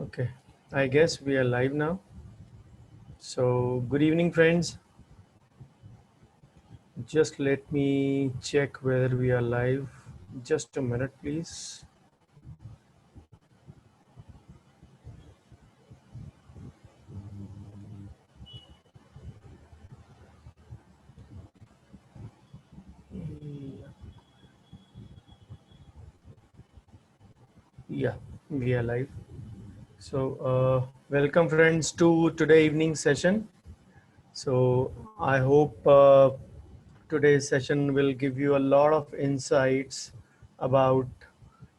Okay, I guess we are live now. So, good evening, friends. Just let me check whether we are live. Just a minute, please. Yeah, we are live. So, welcome, friends, to today evening session. So, I hope today's session will give you a lot of insights about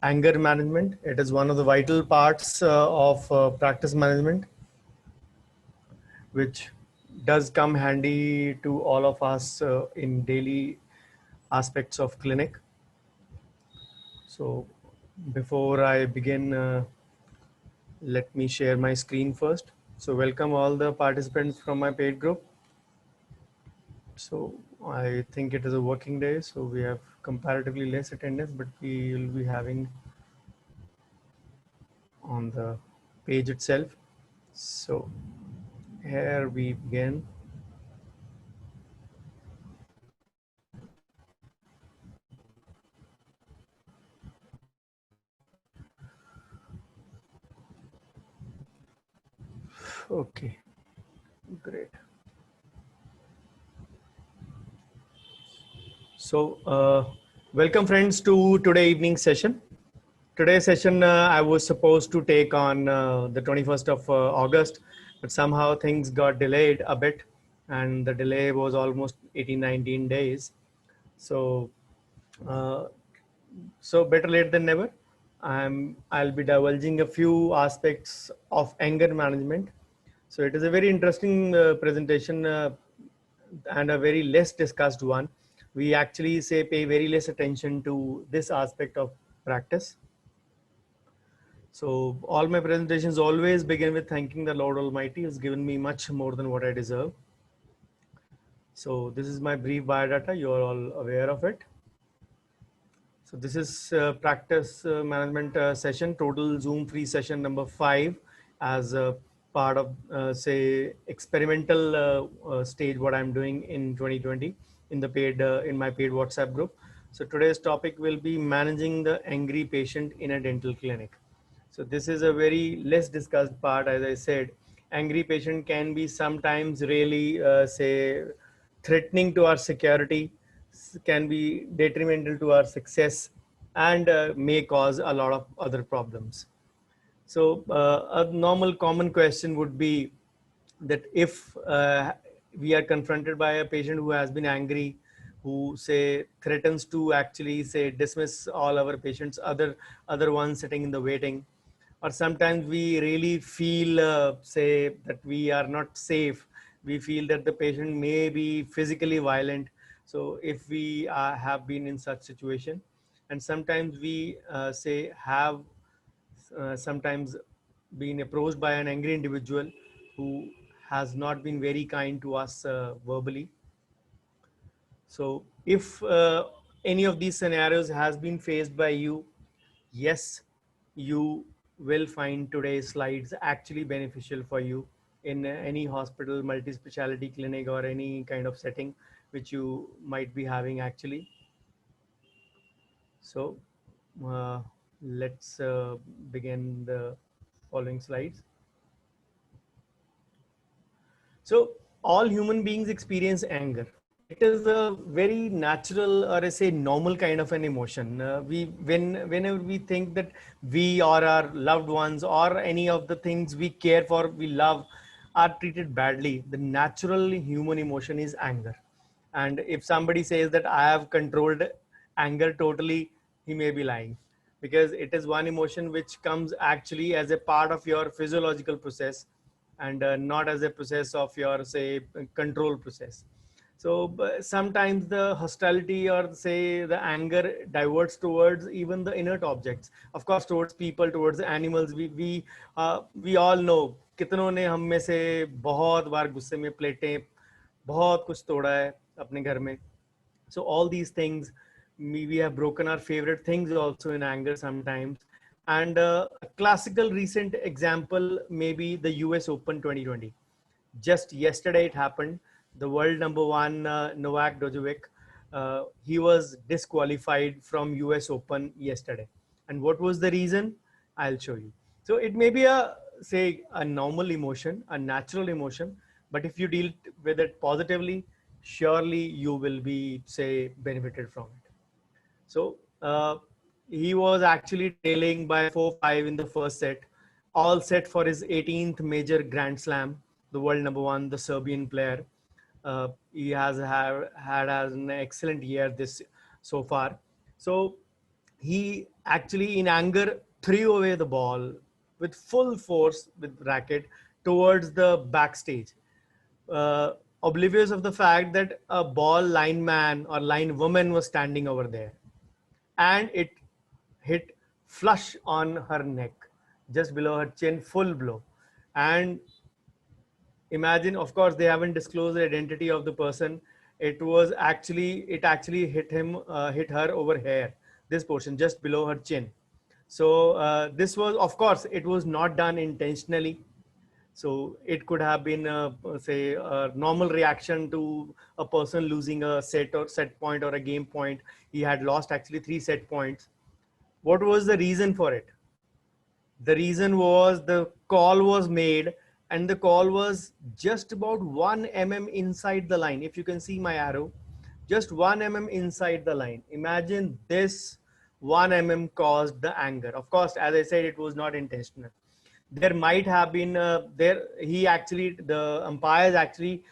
anger management. It is one of the vital parts of practice management, which does come handy to all of us in daily aspects of clinic. So before I begin, let me share my screen first. So welcome all the participants from my paid group. So I think it is a working day, so we have comparatively less attendance, but we will be having on the page itself. So here we begin. Okay, great. So welcome, friends, to today evening session. Today's session I was supposed to take on the 21st of August, but somehow things got delayed a bit, and the delay was almost 18, 19 days. So, uh, so better late than never. I'll be divulging a few aspects of anger management. So it is a very interesting presentation and a very less discussed one. We actually say pay very less attention to this aspect of practice. So all my presentations always begin with thanking the Lord Almighty who's given me much more than what I deserve. So this is my brief biodata. You are all aware of it. So this is practice management session, total Zoom free session number 5 as a part of say experimental stage what I'm doing in 2020 in the paid in my paid WhatsApp group. So today's topic will be managing the angry patient in a dental clinic. So this is a very less discussed part. As I said, angry patient can be sometimes really say threatening to our security, can be detrimental to our success, and may cause a lot of other problems. So a normal common question would be that if we are confronted by a patient who has been angry, who say threatens to actually say dismiss all our patients, other ones sitting in the waiting, or sometimes we really feel say that we are not safe. We feel that the patient may be physically violent. So if we have been in such situation, and sometimes we say have sometimes been approached by an angry individual who has not been very kind to us verbally. So if any of these scenarios has been faced by you, yes, you will find today's slides actually beneficial for you in any hospital, multi-speciality clinic, or any kind of setting which you might be having actually. So uh, let's begin the following slides. So all human beings experience anger. It is a very natural, or I say normal kind of an emotion. Whenever we think that we or our loved ones or any of the things we care for, we love, are treated badly, the natural human emotion is anger. And if somebody says that I have controlled anger totally, he may be lying, because it is one emotion which comes actually as a part of your physiological process, and not as a process of your say control process. So sometimes the hostility or say the anger diverts towards even the inert objects, of course towards people, towards animals. We all know कितनों ने हम में से बहुत बार गुस्से में प्लेटें बहुत कुछ तोड़ा है अपने घर में. So all these things, we have broken our favorite things also in anger sometimes. And a classical recent example may be the US Open 2020. Just yesterday it happened. The world number one, Novak Djokovic, he was disqualified from US Open yesterday. And what was the reason? I'll show you. So it may be a, say, a normal emotion, a natural emotion, but if you deal with it positively, surely you will be, say, benefited from it. So he was actually trailing by 4-5 in the first set, all set for his 18th major Grand Slam, the world number one, the Serbian player. He has had an excellent year this so far. So he actually, in anger, threw away the ball with full force with racket towards the backstage, uh, oblivious of the fact that a ball lineman or line woman was standing over there, and it hit flush on her neck, just below her chin, full blow. And imagine, of course, they haven't disclosed the identity of the person. It actually hit hit her over here, this portion just below her chin. So this was, of course, it was not done intentionally. So it could have been, say, a normal reaction to a person losing a set point or a game point. He had lost actually 3 set points. What was the reason for it? The reason was the call was made, and the call was just about 1 mm inside the line. If you can see my arrow, just 1 mm inside the line. Imagine this 1 mm caused the anger. Of course, as I said, it was not intentional. There might have been the umpires actually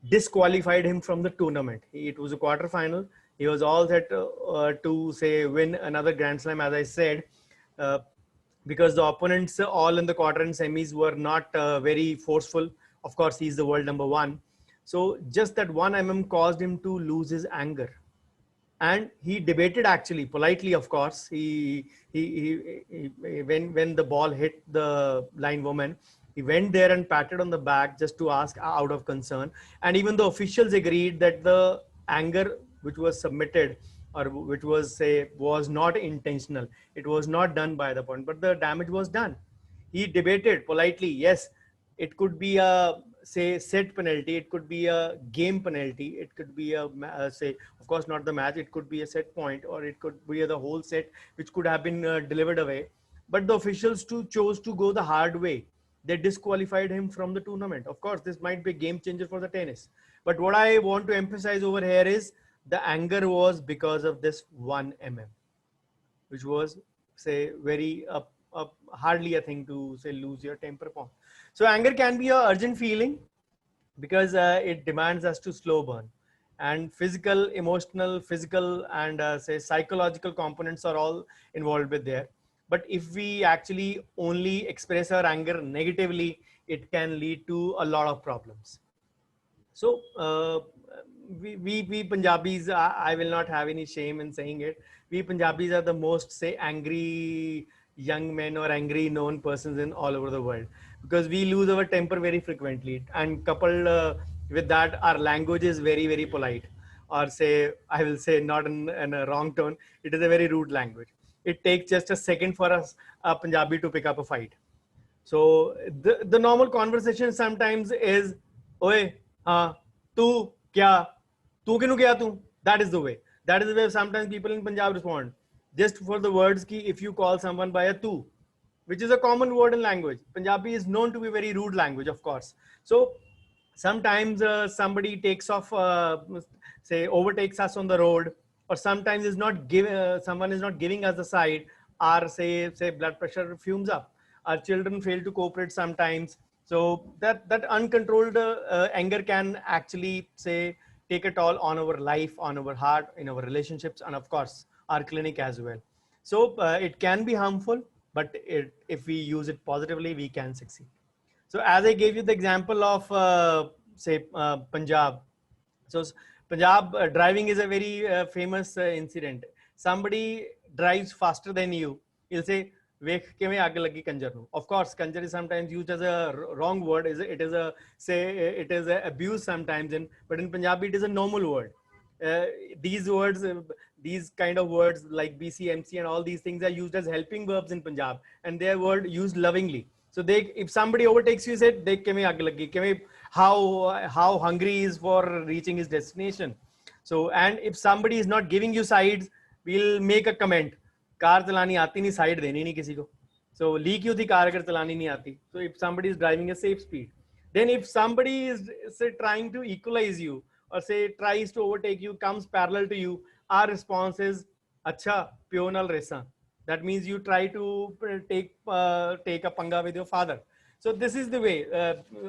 disqualified him from the tournament. It was a quarterfinal. He was all set to, say, win another Grand Slam, as I said, uh, because the opponents all in the quarter and semis were not very forceful. Of course, he's the world number one. So just that 1 mm caused him to lose his anger. And he debated, actually politely, of course. When the ball hit the line woman, he went there and patted on the back just to ask out of concern. And even the officials agreed that the anger which was submitted, or which was, say, was not intentional. It was not done by the point, but the damage was done. He debated politely. Yes, it could be a, say, set penalty, it could be a game penalty, it could be a, say, of course not the match, it could be a set point, or it could be the whole set which could have been delivered away. But the officials too chose to go the hard way. They disqualified him from the tournament. Of course, this might be a game changer for the tennis, but what I want to emphasize over here is the anger was because of this 1 mm, which was, say, very hardly a thing to, say, lose your temper upon. So anger can be a urgent feeling because it demands us to slow burn, and physical and, say, psychological components are all involved with there. But if we actually only express our anger negatively, it can lead to a lot of problems. So we Punjabis, I will not have any shame in saying it. We Punjabis are the most, say, angry young men or angry known persons in all over the world, because we lose our temper very frequently. And coupled with that, our language is very, very polite, or, say, I will say, not in a wrong tone. It is a very rude language. It takes just a second for us, a Punjabi, to pick up a fight. So the normal conversation sometimes is, "Oye, tu kya, tu kinu kya tu?" That is the way. That is the way sometimes people in Punjab respond. Just for the words ki, if you call someone by a tu, which is a common word in language. Punjabi is known to be very rude language, of course. So sometimes somebody takes off, say, overtakes us on the road, or sometimes is not giving, someone is not giving us the side. Our, say blood pressure fumes up. Our children fail to cooperate sometimes. So that uncontrolled anger can actually, say, take a toll on our life, on our heart, in our relationships, and of course our clinic as well. So it can be harmful, but if we use it positively, we can succeed. So as I gave you the example of, say, Punjab. So Punjab driving is a very famous incident. Somebody drives faster than you. He'll say, "Vekh kiਵੇਂ ਅੱਗ ਲੱਗੀ ਕੰਜਰ ਨੂੰ." Of course, kanjar is sometimes used as a wrong word. It is a, say, it is a abuse sometimes, but in Punjabi it is a normal word. These words, these kind of words like BC, MC, and all these things are used as helping verbs in Punjab, and they are word used lovingly. So they, if somebody overtakes you, say, "Dekh ke main aag lagi," ke main how hungry he is for reaching his destination. So, and if somebody is not giving you sides, we'll make a comment. Car चलानी आती नहीं, side देनी नहीं किसी को. So ली क्यों थी car अगर चलानी नहीं आती? So if somebody is driving a safe speed, then if somebody is say trying to equalize you or say tries to overtake you, comes parallel to you, our response is acha pional resa. That means you try to take a panga with your father. So this is the way.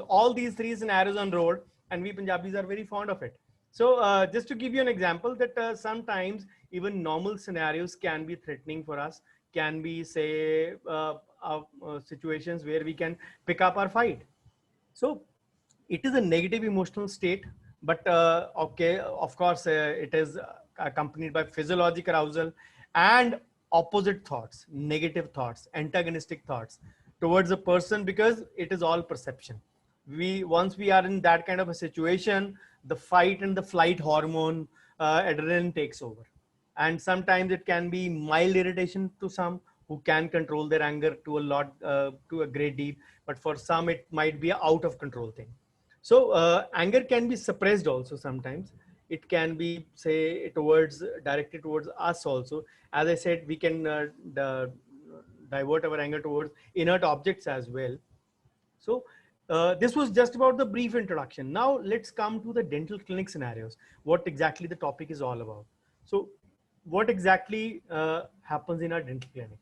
All these three scenarios on road, and we Punjabis are very fond of it. So just to give you an example, that sometimes even normal scenarios can be threatening for us, can be say situations where we can pick up our fight. So it is a negative emotional state, but okay, of course, it is accompanied by physiologic arousal and opposite thoughts, negative thoughts, antagonistic thoughts towards a person, because it is all perception. Once we are in that kind of a situation, the fight and the flight hormone, adrenaline takes over, and sometimes it can be mild irritation to some who can control their anger to a lot, to a great deal, but for some it might be a out of control thing. So anger can be suppressed also sometimes. It can be say towards directed towards us also. As I said, we can divert our anger towards inert objects as well. So this was just about the brief introduction. Now let's come to the dental clinic scenarios. What exactly the topic is all about. So what exactly happens in our dental clinic?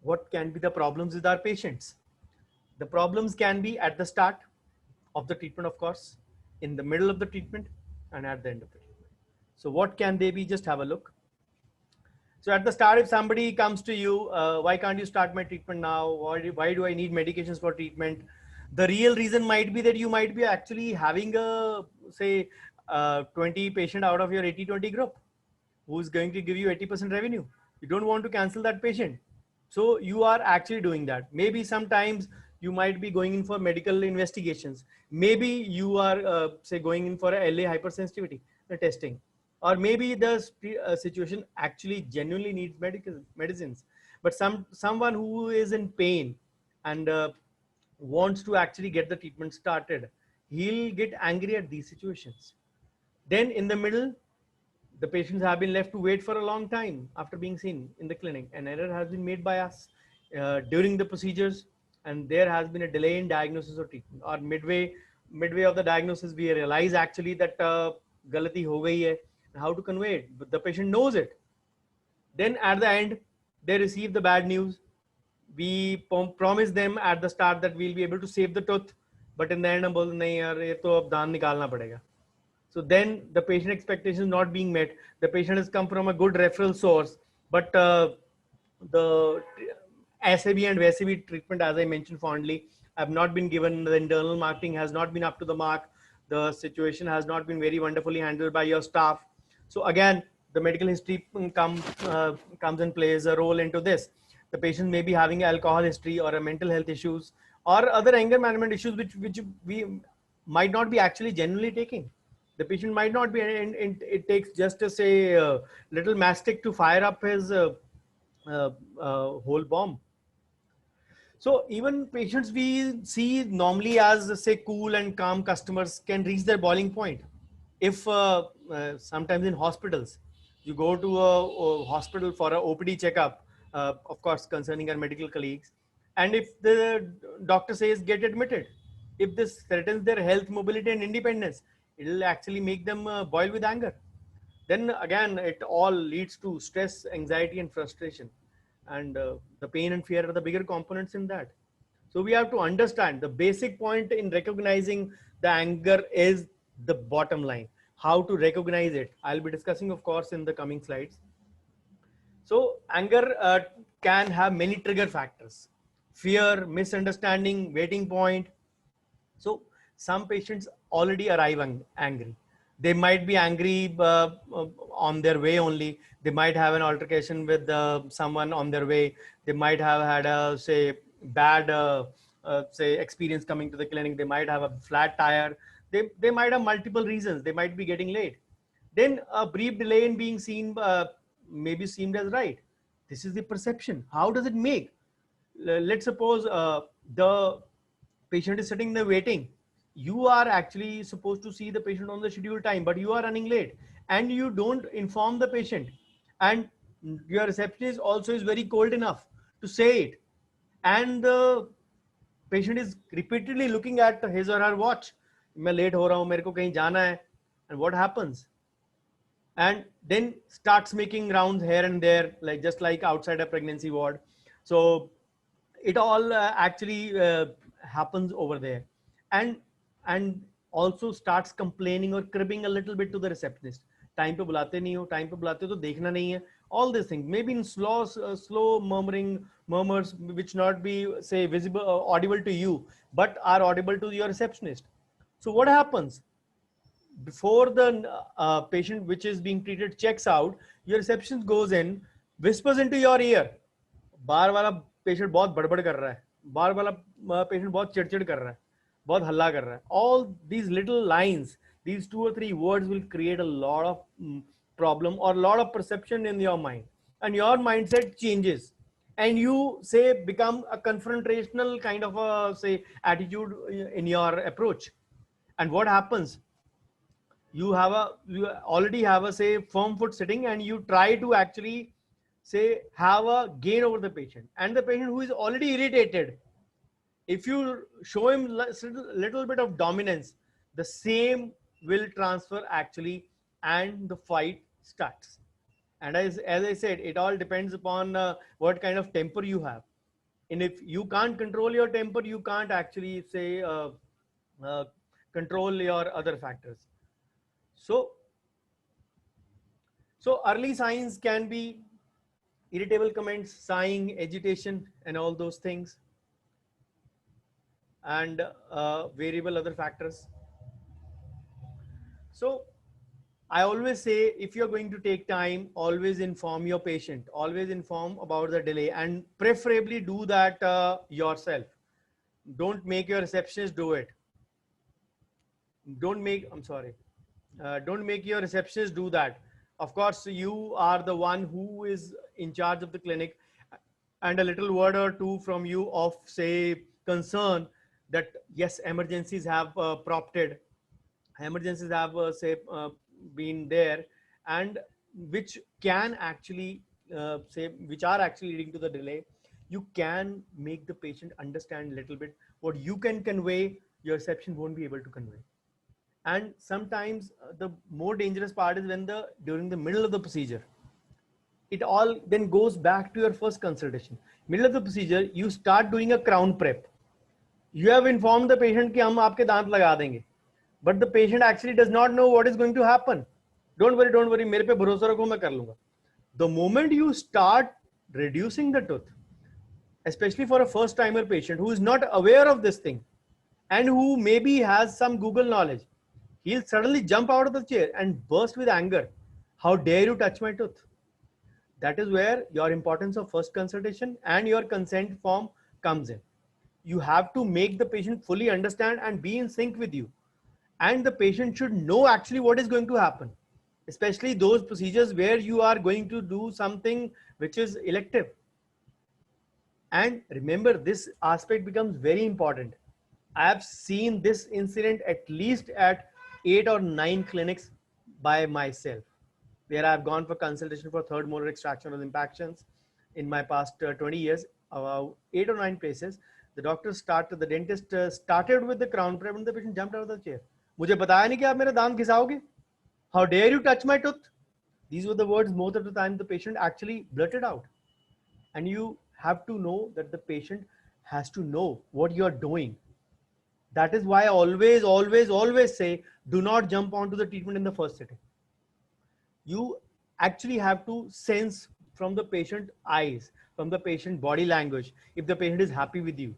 What can be the problems with our patients? The problems can be at the start of the treatment, of course, in the middle of the treatment, and at the end of the treatment. So what can they be? Just have a look. So at the start, if somebody comes to you, why can't you start my treatment now? Why do I need medications for treatment? The real reason might be that you might be actually having a, say, 20 patient out of your 80-20 group who's going to give you 80% revenue. You don't want to cancel that patient. So you are actually doing that. Maybe sometimes you might be going in for medical investigations. Maybe you are, say, going in for a LA hypersensitivity testing, or maybe the situation actually genuinely needs medicines. But someone who is in pain and wants to actually get the treatment started, he'll get angry at these situations. Then in the middle, the patients have been left to wait for a long time after being seen in the clinic. An error has been made by us during the procedures, and there has been a delay in diagnosis or treatment. Or midway of the diagnosis, we realize actually that galati ho gayi hai, and how to convey it. But the patient knows it. Then at the end, they receive the bad news. We promise them at the start that we'll be able to save the tooth, but in the end, हम बोलते नहीं यार ये तो अब दान निकालना पड़ेगा. So then the patient expectation is not being met. The patient has come from a good referral source, but the SAB and VSAB treatment, as I mentioned fondly, have not been given. The internal marketing has not been up to the mark. The situation has not been very wonderfully handled by your staff. So again, the medical history comes and plays a role into this. The patient may be having alcohol history or a mental health issues or other anger management issues, which we might not be actually genuinely taking. The patient might not be, and it takes just to say a little mastic to fire up his whole bomb. So even patients we see normally as say cool and calm customers can reach their boiling point. If sometimes in hospitals, you go to a hospital for a OPD checkup, of course concerning our medical colleagues, and if the doctor says get admitted, if this threatens their health, mobility, and independence, it will actually make them boil with anger. Then again, it all leads to stress, anxiety, and frustration. And the pain and fear are the bigger components in that. So we have to understand the basic point in recognizing the anger is the bottom line. How to recognize it, I'll be discussing, of course, in the coming slides. So anger can have many trigger factors: fear, misunderstanding, waiting point. So some patients already arrive angry. They might be angry on their way only. They might have an altercation with someone on their way. They might have had a say bad say experience coming to the clinic. They might have a flat tire. They might have multiple reasons. They might be getting late. then a brief delay in being seen may be seemed as right. This is the perception. How does it make? Let's suppose the patient is sitting there waiting. You are actually supposed to see the patient on the scheduled time, but you are running late and you don't inform the patient. And your receptionist also is very cold enough to say it. And the patient is repeatedly looking at his or her watch. मैं late हो रहा हूँ, मेरे को कहीं जाना है. And what happens? And then starts making rounds here and there, like just like outside a pregnancy ward. So it all actually happens over there, and also starts complaining or cribbing a little bit to the receptionist. Time पे बुलाते नहीं हो, time पे बुलाते हो तो देखना नहीं है. All these things, maybe in slow murmurs, which not be say visible, audible to you, but are audible to your receptionist. So what happens? Before the patient which is being treated checks out, your receptionist goes in, whispers into your ear, बार वाला patient बहुत बड़बड़ कर रहा है, बार वाला patient बहुत चिड़चिड़ कर रहा है, बहुत हल्ला कर रहा है. All these little lines, these 2 or 3 words will create a lot of problem or a lot of perception in your mind, and your mindset changes, and you say become a confrontational kind of a say attitude in your approach. And what happens? You already have a say firm foot sitting, and you try to actually say have a gain over the patient, and the patient who is already irritated, if you show him little bit of dominance, the same will transfer actually, and the fight starts. And as I said, it all depends upon what kind of temper you have. And if you can't control your temper, you can't actually say uh, control your other factors. So early signs can be irritable comments, sighing, agitation, and all those things, and variable other factors. So I always say, if you're going to take time, always inform your patient, always inform about the delay, and preferably do that yourself. Don't make your receptionist do it. Don't make your receptionist do that. Of course, you are the one who is in charge of the clinic, and a little word or two from you of say concern that yes, emergencies have prompted, emergencies have say been there, and which can actually say which are actually leading to the delay. You can make the patient understand a little bit what you can convey, your reception won't be able to convey. And sometimes the more dangerous part is when during the middle of the procedure, it all then goes back to your first consultation. Middle of the procedure, you start doing a crown prep. You have informed the patient कि हम आपके दांत लगा देंगे, but the patient actually does not know what is going to happen. Don't worry, मेरे पे भरोसा रखो, मैं कर लूंगा. The moment you start reducing the tooth, especially for a first timer patient who is not aware of this thing and who maybe has some Google knowledge, he'll suddenly jump out of the chair and burst with anger. How dare you touch my tooth? That is where your importance of first consultation and your consent form comes in. You have to make the patient fully understand and be in sync with you. And the patient should know actually what is going to happen, especially those procedures where you are going to do something which is elective. And remember, this aspect becomes very important. I have seen this incident at least at 8 or 9 clinics by myself, where I've gone for consultation for third molar extraction or impactions in my past 20 years, 8 or 9 places. The dentist started with the crown prep and the patient jumped out of the chair. मुझे बताया नहीं कि आप मेरे दांत घिसाओगे? How dare you touch my tooth? These were the words most of the time the patient actually blurted out. And you have to know that the patient has to know what you're doing. That is why I always say, do not jump onto the treatment in the first sitting. You actually have to sense from the patient eyes, from the patient body language, if the patient is happy with you.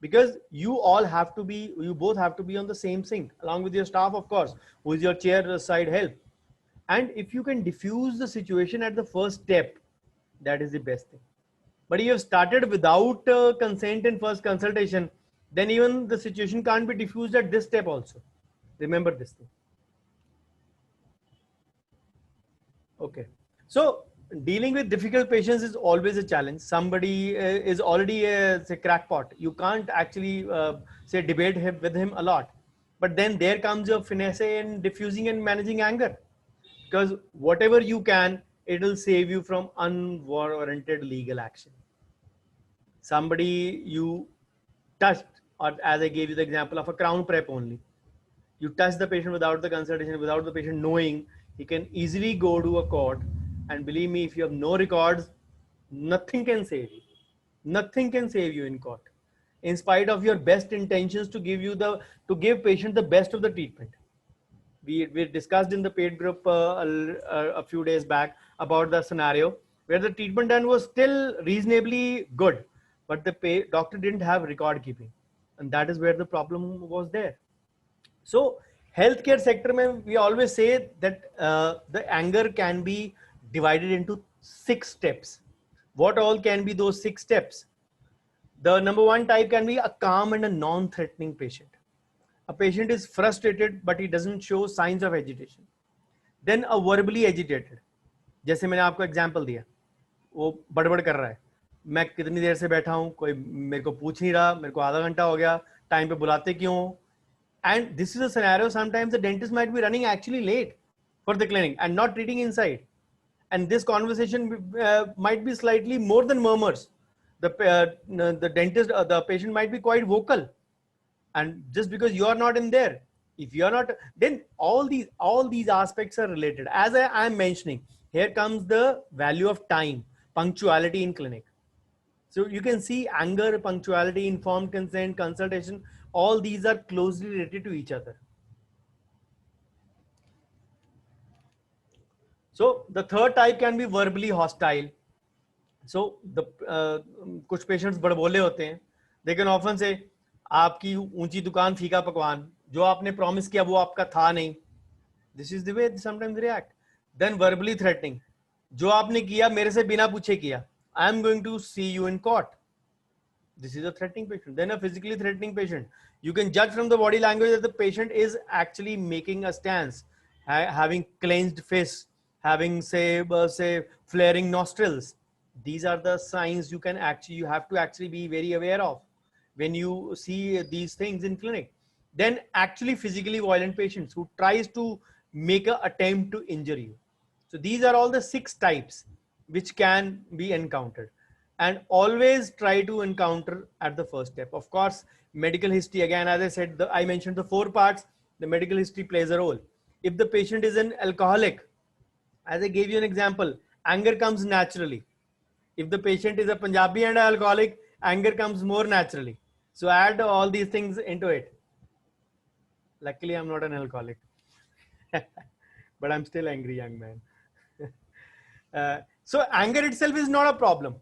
Because you both have to be on the same sync, along with your staff, of course, who is your chair side help. And if you can diffuse the situation at the first step, that is the best thing. But if you have started without consent in first consultation, then even the situation can't be diffused at this step also. Remember this thing. Okay. So dealing with difficult patients is always a challenge. Somebody is already a say crackpot. You can't actually say debate him with him a lot. But then there comes your finesse in diffusing and managing anger, because whatever you can, it'll save you from unwarranted legal action. Somebody you touched, or as I gave you the example of a crown prep only, you touch the patient without the consultation, without the patient knowing, he can easily go to a court. And believe me, if you have no records, nothing can save you. Nothing can save you in court, in spite of your best intentions to give you the to give patient the best of the treatment. We discussed in the paid group a few days back about the scenario where the treatment done was still reasonably good, but the doctor didn't have record keeping, and that is where the problem was there. So healthcare sector mein, we always say that the anger can be divided into 6 steps. What all can be those 6 steps? The number one type can be a calm and a non-threatening patient. A patient is frustrated but he doesn't show signs of agitation. Then a verbally agitated, जैसे मैंने आपको example दिया, वो बड़बड़ कर रहा है, मैं कितनी देर से बैठा हूँ, कोई मेरे को पूछ नहीं रहा, मेरे को आधा घंटा हो गया, टाइम पे बुलाते क्यों? And this is a scenario sometimes the dentist might be running actually late for the clinic and not treating inside. And this conversation might be slightly more than murmurs. The dentist, the patient might be quite vocal. And just because you are not in there, if you are not, then all these aspects are related. As I am mentioning, here comes the value of time, punctuality in clinic. So you can see anger, punctuality, informed consent, consultation, all these are closely related to each other. So the third type can be verbally hostile. So the कुछ patients बड़बोले होते हैं. They can often say, आपकी ऊंची दुकान फीका पकवान, जो आपने promise किया वो आपका था नहीं. This is the way they sometimes react. Then verbally threatening, जो आपने किया मेरे से बिना पूछे किया. I am going to see you in court. This is a threatening patient. Then a physically threatening patient. You can judge from the body language that the patient is actually making a stance, having clenched fists, having say flaring nostrils. These are the signs you have to actually be very aware of when you see these things in clinic. Then actually physically violent patients who tries to make an attempt to injure you. So these are all the 6 types which can be encountered. And always try to encounter at the first step. Of course, medical history, again, as I said, I mentioned the 4 parts, the medical history plays a role. If the patient is an alcoholic, as I gave you an example, anger comes naturally. If the patient is a Punjabi and an alcoholic, anger comes more naturally. So add all these things into it. Luckily, I'm not an alcoholic, but I'm still angry young man. So anger itself is not a problem.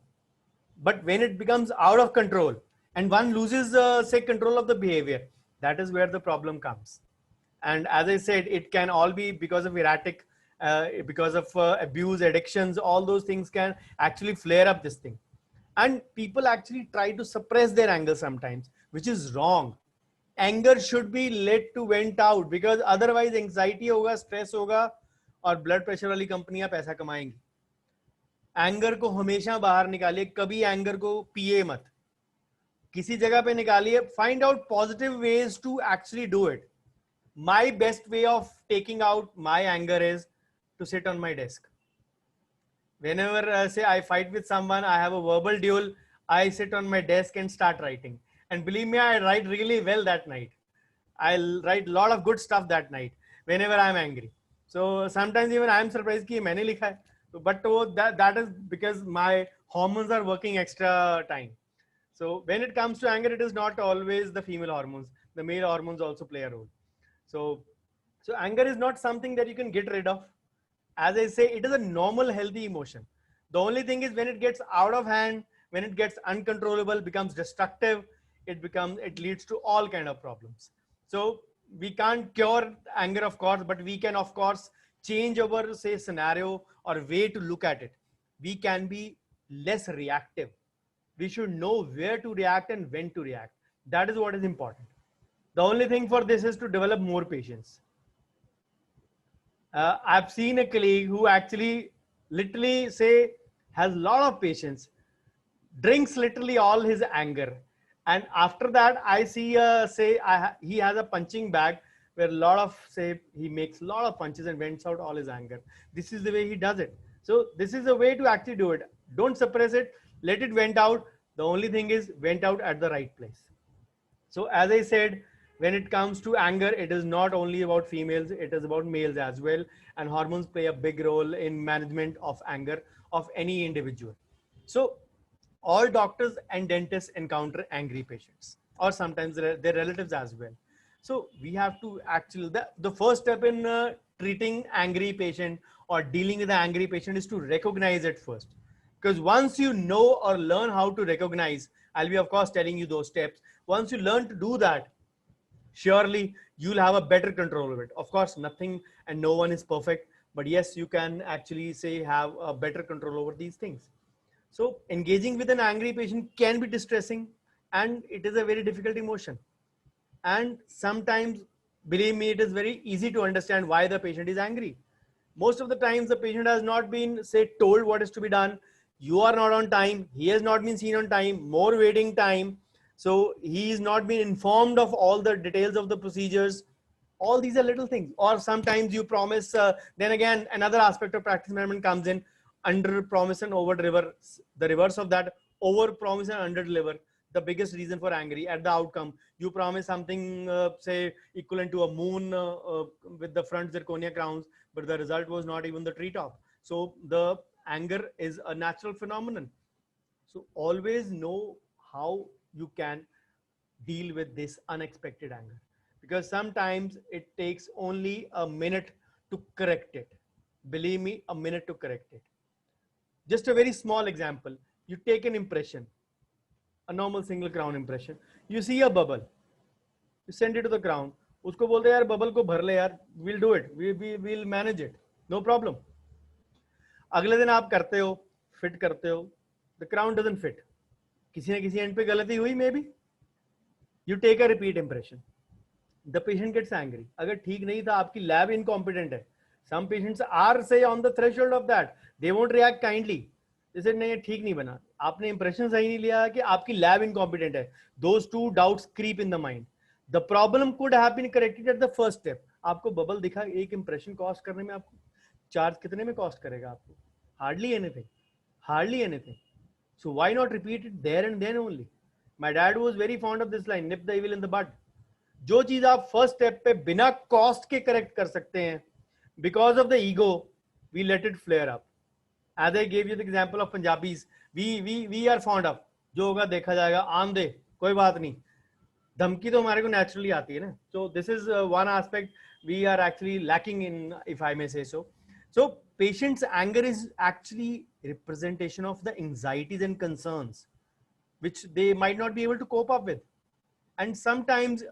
But when it becomes out of control and one loses say control of the behavior, that is where the problem comes. And as I said, it can all be because of erratic, because of abuse, addictions, all those things can actually flare up this thing. And people actually try to suppress their anger sometimes, which is wrong. Anger should be let to vent out, because otherwise anxiety होगा, stress होगा, और blood pressure वाली कंपनियां पैसा कमाएंगी. Anger को हमेशा बाहर निकालिए, कभी एंगर को पिए मत, किसी जगह पे निकालिए. Find out positive ways to actually do it. My best way of taking out my anger is to sit on my desk. Whenever say I fight with someone, I have a verbal duel, I sit on my desk and start writing. And believe me, I write really well that night. I'll write a lot of good stuff that night whenever I'm angry. So sometimes even I'm surprised कि मैंने लिखा है. But that is because my hormones are working extra time. So when it comes to anger, it is not always the female hormones. The male hormones also play a role. So anger is not something that you can get rid of. As I say, it is a normal, healthy emotion. The only thing is when it gets out of hand, when it gets uncontrollable, becomes destructive, it leads to all kind of problems. So we can't cure anger, of course, but we can, of course, change our say scenario or way to look at it. We can be less reactive. We should know where to react and when to react. That is what is important. The only thing for this is to develop more patience. I've seen a colleague who actually literally say has a lot of patience, drinks literally all his anger, and after that I see he has a punching bag where a lot of say he makes a lot of punches and vents out all his anger. This is the way he does it. So this is the way to actually do it. Don't suppress it, let it vent out. The only thing is vent out at the right place. So as I said, when it comes to anger, it is not only about females, it is about males as well. And hormones play a big role in management of anger of any individual. So all doctors and dentists encounter angry patients, or sometimes their relatives as well. So we have to actually, the first step in treating angry patient or dealing with the angry patient is to recognize it first. Because once you know or learn how to recognize, I'll be of course telling you those steps. Once you learn to do that, surely you'll have a better control of it. Of course, nothing and no one is perfect, but yes, you can actually say have a better control over these things. So engaging with an angry patient can be distressing, and it is a very difficult emotion. And sometimes, believe me, it is very easy to understand why the patient is angry. Most of the times the patient has not been say told what is to be done. You are not on time, he has not been seen on time, more waiting time, so he is not been informed of all the details of the procedures. All these are little things. Or sometimes you promise, then again another aspect of practice management comes in: under promise and over deliver. The reverse of that, over promise and under deliver, the biggest reason for angry at the outcome. You promise something say equivalent to a moon with the front zirconia crowns, but the result was not even the treetop. So the anger is a natural phenomenon. So always know how you can deal with this unexpected anger, because sometimes it takes only a minute to correct it. Believe me, a minute to correct it. Just a very small example: you take an impression, a normal single crown impression, you see a bubble, you send it to the crown, उसको बोलते यार bubble को भर ले यार, we'll do it, we'll manage it, no problem. अगले दिन आप करते हो, फिट करते हो, the crown doesn't fit, किसी ना किसी एंड पे गलती हुई maybe, you take a repeat impression, the patient gets angry. अगर ठीक नहीं था, आपकी लैब इनकॉम्पिटेंट है. Some patients are say on the threshold of that, they won't react kindly. जैसे नहीं, ठीक नहीं बना, आपने इंप्रेशन सही नहीं लिया कि आपकी लैब इनकॉम्पिटेंट है. Those two doubts creep in the mind. The problem could have been corrected at the first step. आपको बबल दिखा, एक इंप्रेशन कॉस्ट करने में आपको चार्ज कितने में कॉस्ट करेगा आपको? Hardly anything, hardly anything. So why not repeat it there and then only? My dad was very fond of this line, nip the evil in the bud. जो चीज आप फर्स्ट स्टेप पे बिना cost के correct कर सकते हैं, because of the ego, we let it flare up. As I gave you the example of Punjabis, we are fond of, जो होगा देखा जाएगा, आम दे, कोई बात नहीं. धमकी तो हमारे को नेचुरली आती है ना. So this is one aspect we are actually lacking in, if I may say so. So patient's anger is actually representation of the anxieties and concerns which they might not be able to cope up with. And sometimes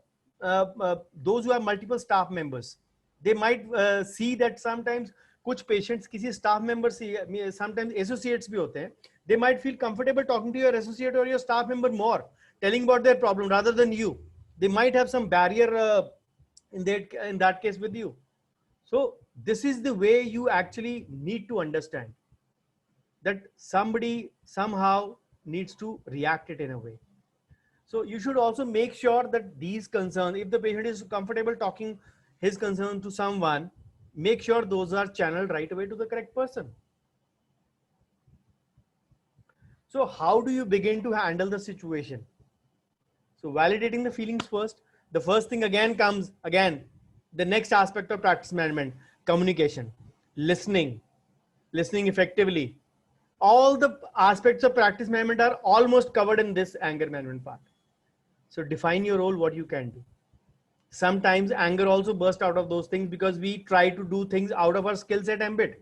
those who have multiple staff members, they might see that sometimes कुछ patients किसी staff member से, sometimes associates भी होते हैं, they might feel comfortable talking to your associate or your staff member more, telling about their problem rather than you. They might have some barrier in that case with you. So this is the way you actually need to understand that somebody somehow needs to react it in a way. So you should also make sure that these concerns, if the patient is comfortable talking his concern to someone, make sure those are channeled right away to the correct person. So how do you begin to handle the situation? So validating the feelings first. The first thing again comes, the next aspect of practice management: communication, listening effectively. All the aspects of practice management are almost covered in this anger management part. So define your role, what you can do. Sometimes anger also bursts out of those things because we try to do things out of our skill set ambit,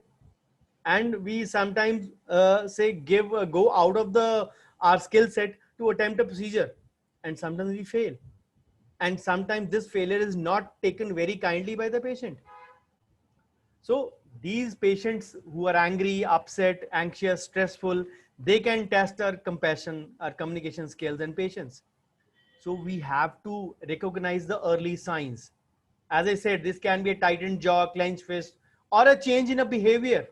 and we sometimes go out of our skill set to attempt a procedure, and sometimes we fail, and sometimes this failure is not taken very kindly by the patient. So these patients who are angry, upset, anxious, stressful, they can test our compassion, our communication skills and patience. So we have to recognize the early signs. As I said, this can be a tightened jaw, clenched fist, or a change in a behavior.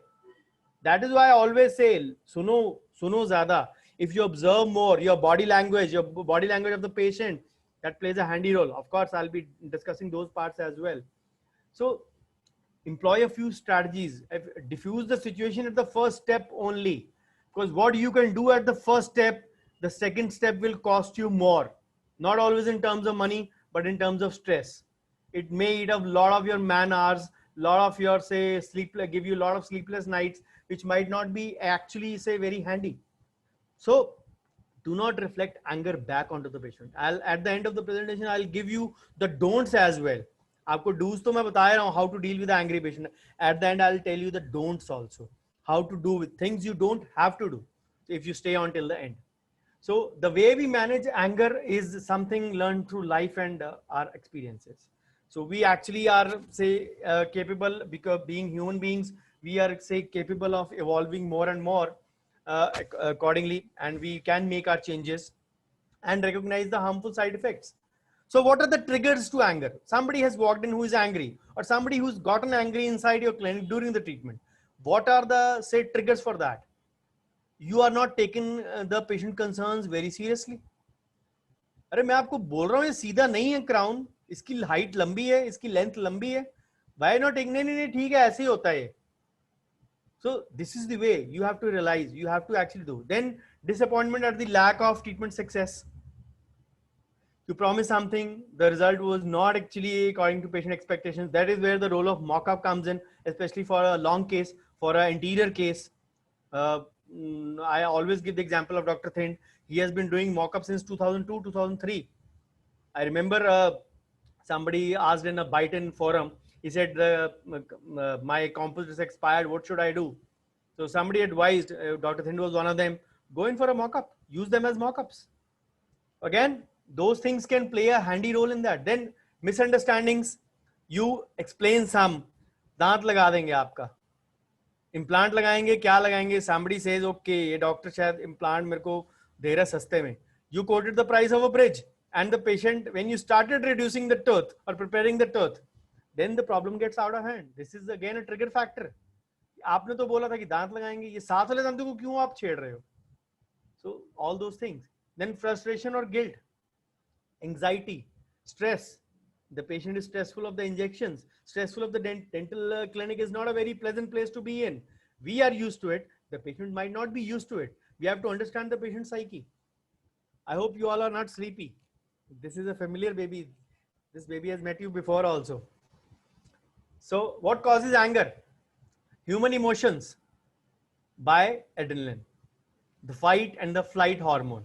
That is why I always say, suno zyada. If you observe more your body language of the patient, that plays a handy role. Of course, I'll be discussing those parts as well. So employ a few strategies. Diffuse the situation at the first step only, because what you can do at the first step, the second step will cost you more. Not always in terms of money, but in terms of stress. It may eat up a lot of your man hours, lot of your sleep, give you a lot of sleepless nights, which might not be actually very handy. So do not reflect anger back onto the patient. At the end of the presentation, I'll give you the don'ts as well. आपको do's तो मैं बता रहा हूँ, how to deal with the angry patient. At the end, I'll tell you the don'ts also, how to do with things you don't have to do if you stay on till the end. So the way we manage anger is something learned through life and our experiences. So we actually are capable, because being human beings, we are capable of evolving more and more accordingly, and we can make our changes and recognize the harmful side effects. So what are the triggers to anger? Somebody has walked in who is angry, or somebody who's gotten angry inside your clinic during the treatment. What are the triggers for that? You are not taking the patient concerns very seriously. अरे मैं आपको बोल रहा हूँ ये सीधा नहीं है क्राउन, इसकी हाइट लंबी है, इसकी लेंथ लंबी है, वाई नॉट टेकिंग? नहीं ठीक है, ऐसे ही होता है. So this is the way you have to realize, you have to actually do. Then disappointment at the lack of treatment success. You promise something, the result was not actually according to patient expectations. That is where the role of mock-up comes in, especially for a long case, for an interior case. I always give the example of Dr. Thind. He has been doing mock-up since 2002, 2003. I remember somebody asked in a Byton forum, he said, my composite is expired, what should I do? So somebody advised, Dr. Thind was one of them, go in for a mock-up, use them as mock-ups. Again, those things can play a handy role in that. Then misunderstandings, you explain some, दांत लगा देंगे आपका, implant लगाएंगे, क्या लगाएंगे? somebody says, okay, ये doctor शायद implant मेरे को दे रहा सस्ते में. You quoted the price of a bridge, and the patient, when you started reducing the tooth or preparing the tooth, then the problem gets out of hand. This is again a trigger factor. आपने तो बोला था कि दांत लगाएंगे, ये साथ वाले दांतों को क्यों आप छेड़ रहे हो? So all those things. Then frustration or guilt, anxiety, stress. The patient is stressful of the injections, stressful of the dental clinic is not a very pleasant place to be in. We are used to it. The patient might not be used to it. We have to understand the patient's psyche. I hope you all are not sleepy. This is a familiar baby. This baby has met you before also. So what causes anger? Human emotions by adrenaline, the fight and the flight hormone.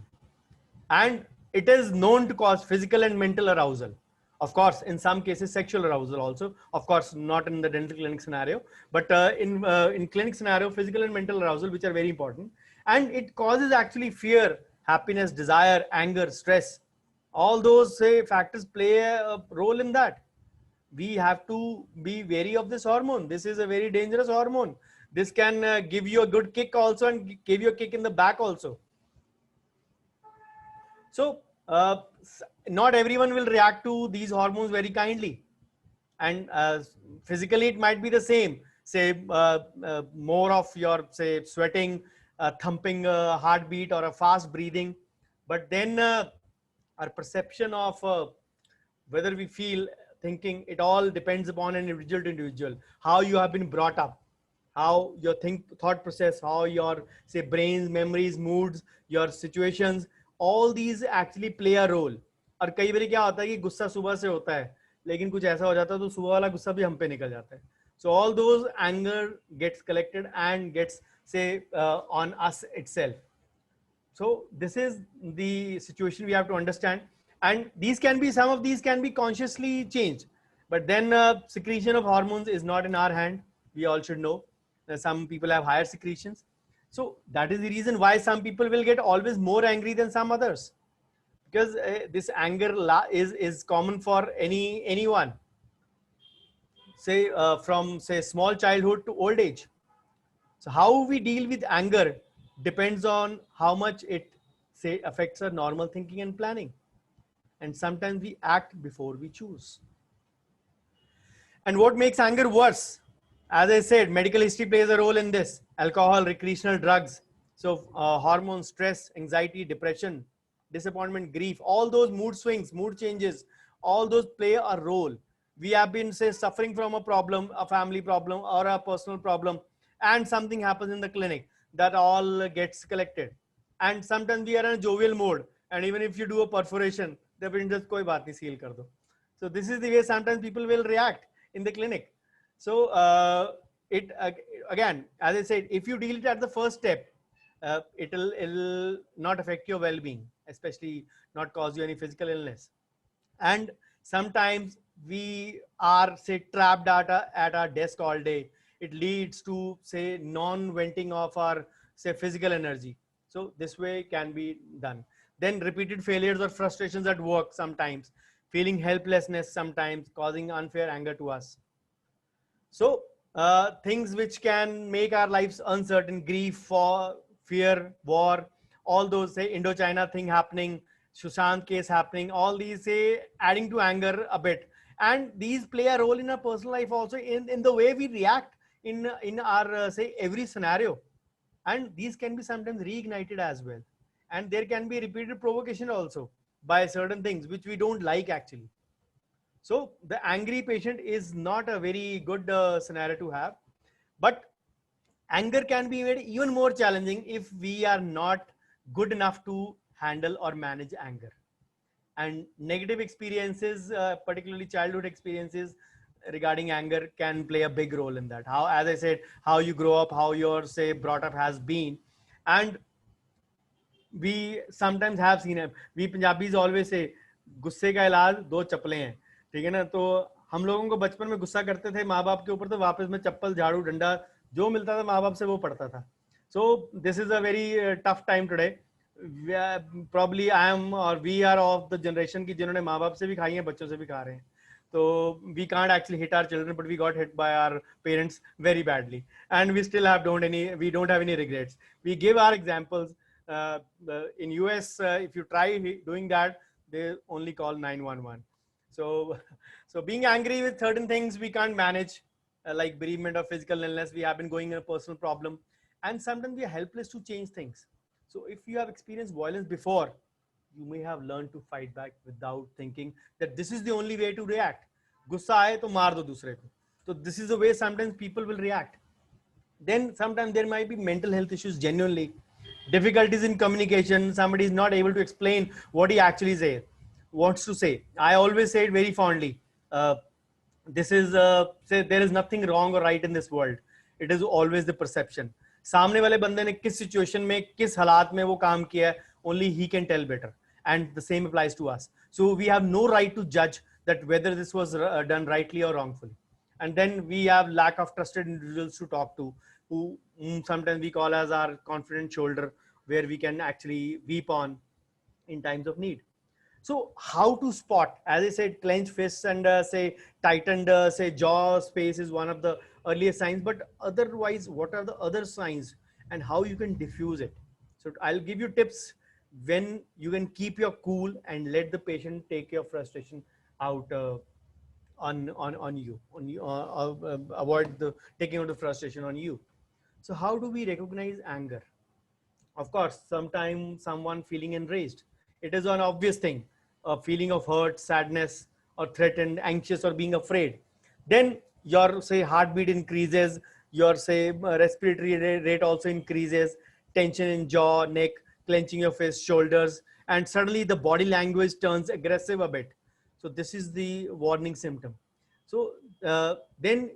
And it is known to cause physical and mental arousal. Of course, in some cases, sexual arousal also. Of course, not in the dental clinic scenario, but in clinic scenario, physical and mental arousal, which are very important. And it causes actually fear, happiness, desire, anger, stress. All those factors play a role in that. We have to be wary of this hormone. This is a very dangerous hormone. This can give you a good kick also, and give you a kick in the back also. So not everyone will react to these hormones very kindly, and physically it might be the same. More of your sweating, thumping heartbeat, or a fast breathing. But then our perception of whether we feel thinking, it all depends upon an individual to individual. How you have been brought up, how your thought process, how your brains, memories, moods, your situations, all these actually play a role. और कई बार क्या होता है कि गुस्सा सुबह से होता है, लेकिन कुछ ऐसा हो जाता है तो सुबह वाला गुस्सा भी हम पे निकल जाता है. So all those anger gets collected and gets on us itself. So this is the situation we have to understand, and some of these can be consciously changed, but then secretion of hormones is not in our hand. We all should know that some people have higher secretions. So that is the reason why some people will get always more angry than some others, because this anger is common for anyone, from small childhood to old age. So how we deal with anger depends on how much it affects our normal thinking and planning, and sometimes we act before we choose. And what makes anger worse? As I said, medical history plays a role in this. Alcohol, recreational drugs, so hormones, stress, anxiety, depression, disappointment, grief, all those mood swings, mood changes, all those play a role. We have been, say, suffering from a problem, a family problem or a personal problem, and something happens in the clinic, that all gets collected. And sometimes we are in a jovial mode, and even if you do a perforation, the patient just koi baat nahi, seal kar do. So this is the way sometimes people will react in the clinic. So it again, as I said, if you deal it at the first step, it'll not affect your well-being, especially not cause you any physical illness. And sometimes we are, say, trapped at our desk all day. It leads to, say, non-venting of our, say, physical energy. So this way can be done. Then repeated failures or frustrations at work, sometimes feeling helplessness, sometimes causing unfair anger to us. So things which can make our lives uncertain, grief, fear, war, all those, say, Indochina thing happening, Sushant case happening, all these, say, adding to anger a bit. And these play a role in our personal life also, in the way we react in our, say, every scenario. And these can be sometimes reignited as well. And there can be repeated provocation also by certain things which we don't like actually. So the angry patient is not a very good scenario to have, but anger can be made even more challenging if we are not good enough to handle or manage anger. And negative experiences, particularly childhood experiences regarding anger, can play a big role in that. How, as I said, how you grow up, how your, say, brought up has been. And we sometimes have seen it. We Punjabis always say, गुस्से का इलाज दो चप्पलें हैं, ठीक है ना. तो हम लोगों को बचपन में गुस्सा करते थे माँ बाप के ऊपर, तो वापस में चप्पल, झाड़ू, डंडा जो मिलता था माँ बाप से वो पड़ता था. So this is a very tough time today. Probably I am or we are of the generation की जिन्होंने माँ बाप से भी खाई हैं, बच्चों से भी खा रहे हैं. So we can't actually hit our children, but we got hit by our parents very badly, and we still we don't have any regrets. We give our examples. In US, if you try doing that, they only call 911. So, so being angry with certain things we can't manage, like bereavement or physical illness, we have been going in a personal problem, and sometimes we are helpless to change things. So if you have experienced violence before, you may have learned to fight back without thinking that this is the only way to react. गुस्सा आए तो मार दो दूसरे को. So this is the way sometimes people will react. Then sometimes there might be mental health issues genuinely, difficulties in communication. Somebody is not able to explain what he actually wants to say. I always say it very fondly. This is say there is nothing wrong or right in this world. It is always the perception. सामने वाले बंदे ने किस situation में, किस हालात में वो काम किया है, only he can tell better. And the same applies to us. So we have no right to judge that whether this was done rightly or wrongfully. And then we have lack of trusted individuals to talk to, who sometimes we call as our confident shoulder, where we can actually weep on in times of need. So how to spot, as I said, clenched fists and say tightened, say jaw space is one of the earliest signs, but otherwise, what are the other signs and how you can diffuse it? So I'll give you tips when you can keep your cool and let the patient take your frustration out on you, avoid the taking out the frustration on you. So how do we recognize anger? Of course, sometimes someone feeling enraged, it is an obvious thing, a feeling of hurt, sadness, or threatened, anxious, or being afraid. Then your, say, heartbeat increases, your, say, respiratory rate also increases, tension in jaw, neck, clenching your face, shoulders, and suddenly the body language turns aggressive a bit. So this is the warning symptom. So then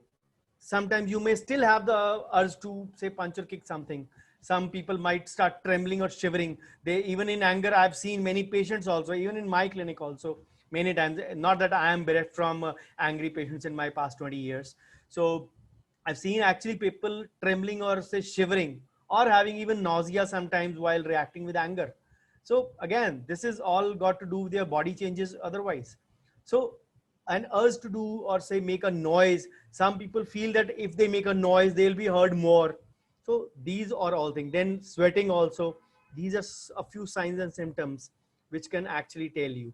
sometimes you may still have the urge to, say, punch or kick something. Some people might start trembling or shivering. They, even in anger, I've seen many patients also, even in my clinic also, many times. Not that I am bereft from angry patients in my past 20 years. So I've seen actually people trembling or, say, shivering or having even nausea sometimes while reacting with anger. So again, this is all got to do with their body changes otherwise. So an urge to do or, say, make a noise. Some people feel that if they make a noise, they'll be heard more. So these are all things. Then sweating also. These are a few signs and symptoms which can actually tell you.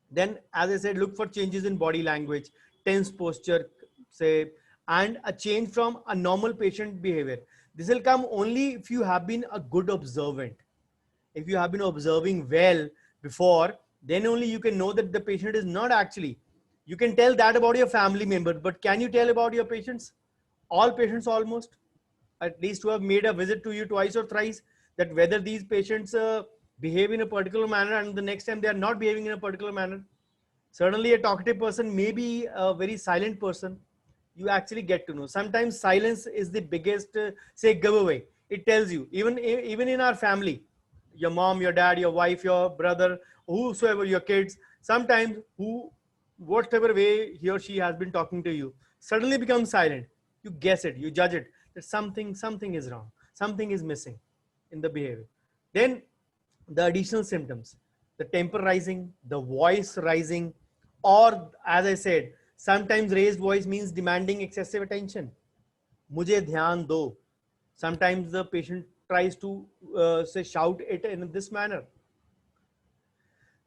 Then, as I said, look for changes in body language, tense posture, say and a change from a normal patient behavior. This will come only if you have been a good observant. If you have been observing well before, then only you can know that the patient is not actually. You can tell that about your family member, but can you tell about your patients? All patients almost, at least who have made a visit to you twice or thrice, that whether these patients behave in a particular manner and the next time they are not behaving in a particular manner. Certainly, a talkative person may be a very silent person. You actually get to know. Sometimes silence is the biggest, say, giveaway. It tells you, even in our family, your mom, your dad, your wife, your brother, whosoever, your kids, sometimes whatever way he or she has been talking to you, suddenly becomes silent. You guess it, you judge it, that something is wrong, something is missing in the behavior. Then the additional symptoms, the temper rising, the voice rising, or as I said, sometimes raised voice means demanding excessive attention. Mujhe dhyan do. Sometimes the patient tries to say shout it in this manner.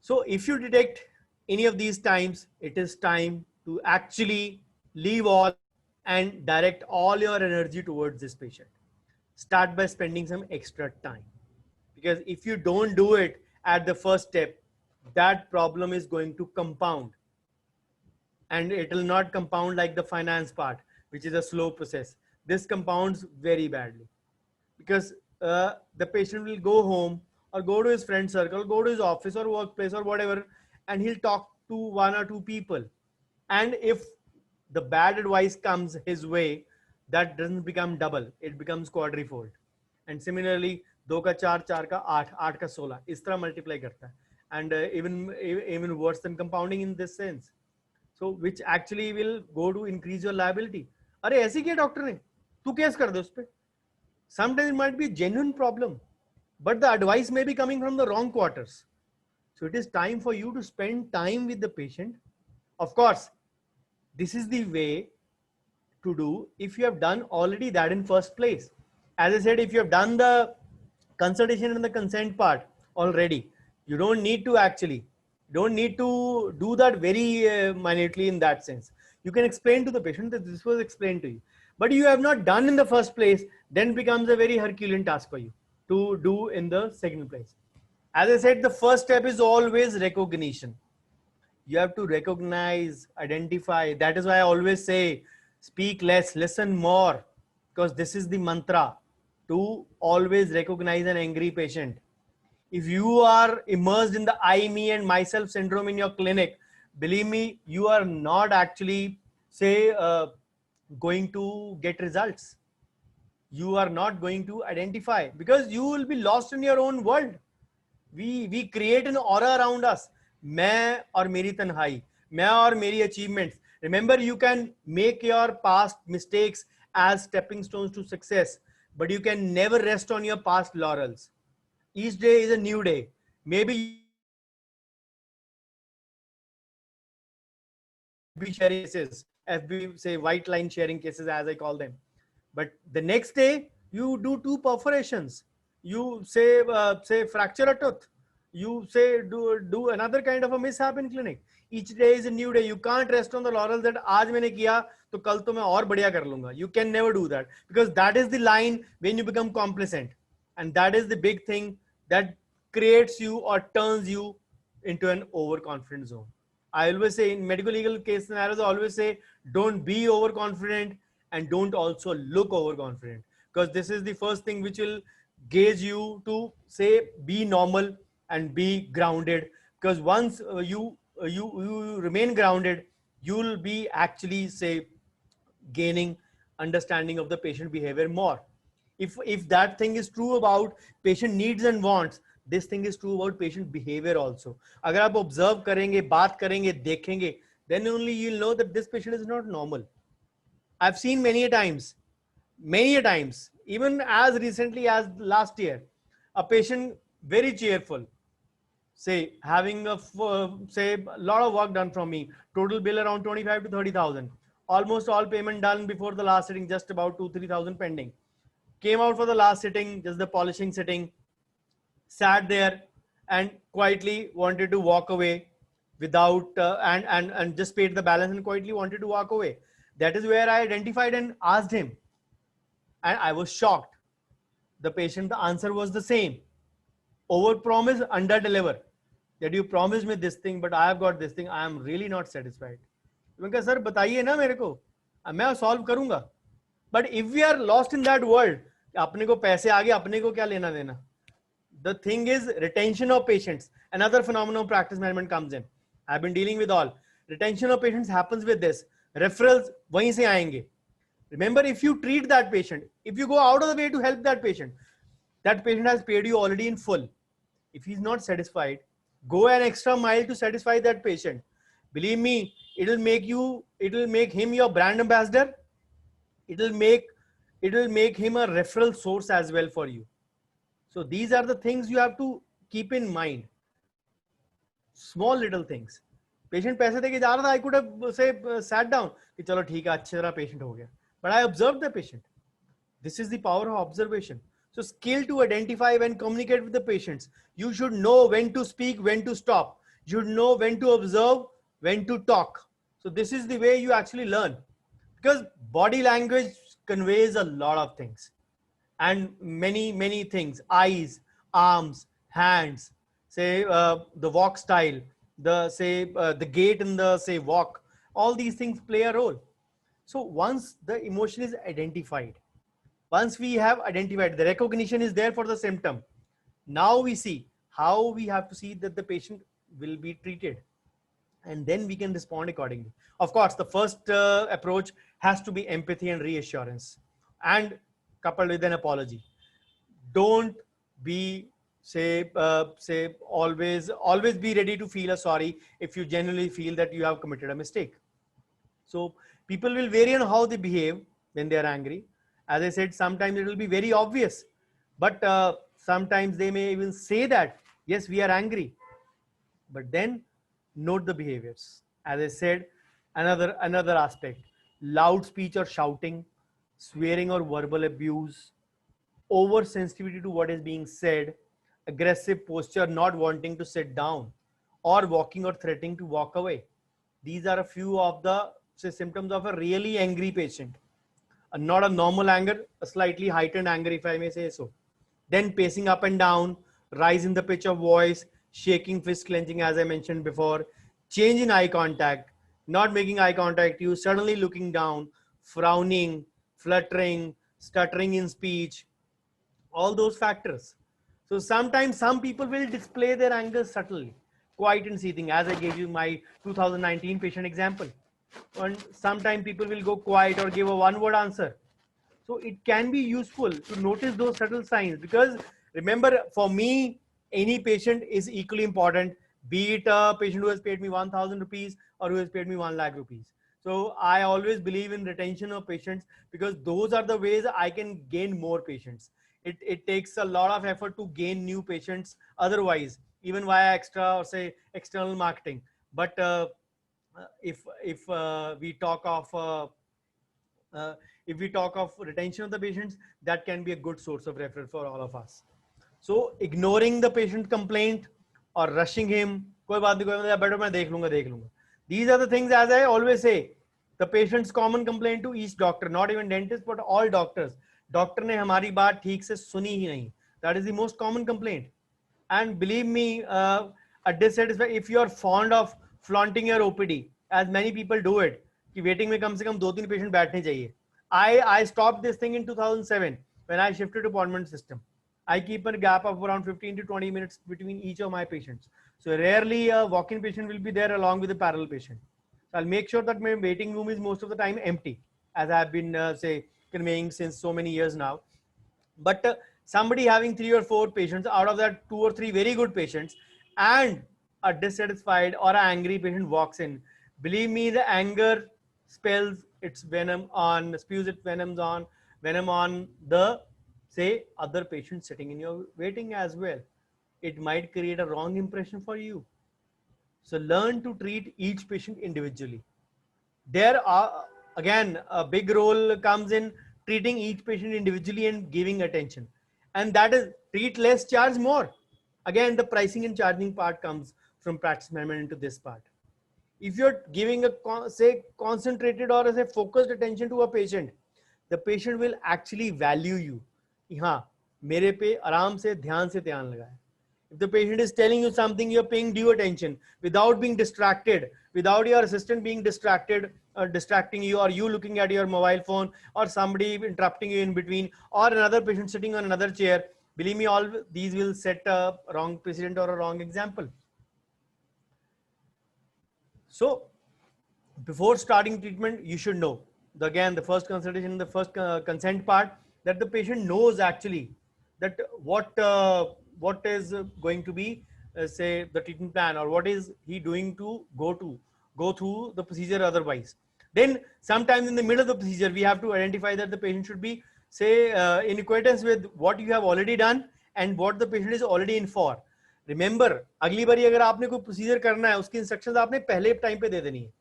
So if you detect any of these times, it is time to actually leave all and direct all your energy towards this patient. Start by spending some extra time, because if you don't do it at the first step, that problem is going to compound, and it will not compound like the finance part, which is a slow process. This compounds very badly, because the patient will go home or go to his friend circle, go to his office or workplace or whatever, and he'll talk to one or two people. And if the bad advice comes his way, that doesn't become double, it becomes quadrifold. And similarly, 2 का 4, 4 का 8, 8 का 16, इस तरह multiply करता है. And even worse than compounding in this sense. So which actually will go to increase your liability. अरे ऐसे किया डॉक्टर ने, तू केस कर दे उस पे. Sometimes it might be a genuine problem, but the advice may be coming from the wrong quarters. So it is time for you to spend time with the patient. Of course, this is the way to do if you have done already that in first place. As I said, if you have done the consultation and the consent part already, you don't need to do that very minutely in that sense. You can explain to the patient that this was explained to you, but you have not done in the first place, then becomes a very Herculean task for you to do in the second place. As I said, the first step is always recognition. You have to recognize, identify. That is why I always say, speak less, listen more, because this is the mantra to always recognize an angry patient. If you are immersed in the I, me, and myself syndrome in your clinic, believe me, you are not actually, say, going to get results. You are not going to identify, because you will be lost in your own world. We create an aura around us. मैं और मेरी तन्हाई, मैं और मेरी achievements. Remember, you can make your past mistakes as stepping stones to success, but you can never rest on your past laurels. Each day is a new day. Maybe FB sharing cases, FB, say, white line sharing cases, as I call them. But the next day, you do 2 perforations. You say fracture a tooth. You say do another kind of a mishap in clinic. Each day is a new day. You can't rest on the laurels that आज मैंने किया तो कल तो मैं और बढ़िया कर लूंगा. You can never do that, because that is the line when you become complacent, and that is the big thing that creates you or turns you into an overconfident zone. I always say in medical legal case scenarios, I always say don't be overconfident and don't also look overconfident, because this is the first thing which will gauge you to say be normal and be grounded. Because once you remain grounded, you will be actually, say, gaining understanding of the patient behavior more. If that thing is true about patient needs and wants, this thing is true about patient behavior also. अगर आप observe करेंगे, बात करेंगे, देखेंगे, then only you'll know that this patient is not normal. I've seen many a times, even as recently as last year, a patient very cheerful, say having say a lot of work done from me, total bill around 25 to 30,000, almost all payment done before the last sitting, just about 2-3,000 pending. Came out for the last sitting, just the polishing sitting, sat there and quietly wanted to walk away without and just paid the balance and quietly wanted to walk away. That is where I identified and asked him. And I was shocked. The patient, the answer was the same. Over promise, under deliver. That you promised me this thing, but I have got this thing. I am really not satisfied. मैंने कहा sir बताइए ना मेरे को, मैं solve करूंगा. But if we are lost in that world, अपने को पैसे आगे, अपने को क्या लेना देना. The thing is retention of patients. Another phenomenon of practice management comes in. I've been dealing with all. Retention of patients happens with this. Referrals वहीं से आएंगे. Remember, if you treat that patient, if you go out of the way to help that patient has paid you already in full. If he's not satisfied, go an extra mile to satisfy that patient. Believe me, it will make him your brand ambassador. It will make him a referral source as well for you. So these are the things you have to keep in mind. Small little things. Patient पैसे देके जा रहा था, I could have say sat down कि चलो ठीक है, अच्छी तरह patient हो गया. But I observed the patient. This is the power of observation. So skill to identify when communicate with the patients. You should know when to speak, when to stop. You should know when to observe, when to talk. So this is the way you actually learn, because body language conveys a lot of things, and many things. Eyes, arms, hands, say the walk style, the gait in the walk. All these things play a role. So once the emotion is identified, once we have identified, the recognition is there for the symptom. Now we see how we have to see that the patient will be treated, and then we can respond accordingly. Of course, the first approach has to be empathy and reassurance, and coupled with an apology. Don't be always be ready to feel a sorry if you genuinely feel that you have committed a mistake. So people will vary on how they behave when they are angry. As I said, sometimes it will be very obvious, but sometimes they may even say that, yes, we are angry, but then note the behaviors. As I said, another aspect: loud speech or shouting, swearing or verbal abuse, oversensitivity to what is being said, aggressive posture, not wanting to sit down, or walking or threatening to walk away. These are a few of the symptoms of a really angry patient. Not a normal anger, a slightly heightened anger, if I may say so. Then pacing up and down, rise in the pitch of voice, shaking, fist clenching, as I mentioned before, change in eye contact, not making eye contact, you suddenly looking down, frowning, fluttering, stuttering in speech, all those factors. So sometimes some people will display their anger subtly, quiet and seething, as I gave you my 2019 patient example. And sometimes people will go quiet or give a one-word answer. So it can be useful to notice those subtle signs, because remember, for me, any patient is equally important, be it a patient who has paid me 1,000 rupees or who has paid me 1 lakh rupees. So I always believe in retention of patients, because those are the ways I can gain more patients. It takes a lot of effort to gain new patients otherwise, even via extra or say external marketing. But if we talk of retention of the patients, that can be a good source of referral for all of us. So ignoring the patient complaint or rushing him, कोई बात नहीं, कोई better मैं देख लूंगा. These are the things, as I always say, the patient's common complaint to each doctor, not even dentist, but all doctors. Doctor ने हमारी बात ठीक से सुनी ही नहीं. That is the most common complaint. And believe me, a dissatisfied, if you are fond of flaunting your OPD, as many people do it, कि waiting में कम से कम 2-3 patient बैठने चाहिए. I stopped this thing in 2007 when I shifted to appointment system. I keep a gap of around 15 to 20 minutes between each of my patients. So rarely a walk-in patient will be there along with a parallel patient. So I'll make sure that my waiting room is most of the time empty, as I've been conveying since so many years now. But somebody having 3 or 4 patients, out of that 2 or 3 very good patients, and a dissatisfied or an angry patient walks in, believe me, the anger spells its venom on, spews its venom on the other patient sitting in your waiting as well. It might create a wrong impression for you. So learn to treat each patient individually. There are, again, a big role comes in treating each patient individually and giving attention. And that is treat less, charge more. Again, the pricing and charging part comes from practice management into this part. If you're giving a say concentrated or say focused attention to a patient, the patient will actually value you. हाँ, मेरे पे आराम से ध्यान लगाए. If the patient is telling you something, you're paying due attention without being distracted, without your assistant being distracted, distracting you, or you looking at your mobile phone, or somebody interrupting you in between, or another patient sitting on another chair. Believe me, all these will set a wrong precedent or a wrong example. So before starting treatment, you should know, again, the first consultation, the first consent part, that the patient knows actually that what is going to be say the treatment plan, or what is he doing to go through the procedure otherwise. Then sometimes in the middle of the procedure, we have to identify that the patient should be say in accordance with what you have already done and what the patient is already in for. Remember, अगली बारी अगर आपने कोई procedure करना है, उसकी instructions आपने पहले टाइम पे दे देनी है.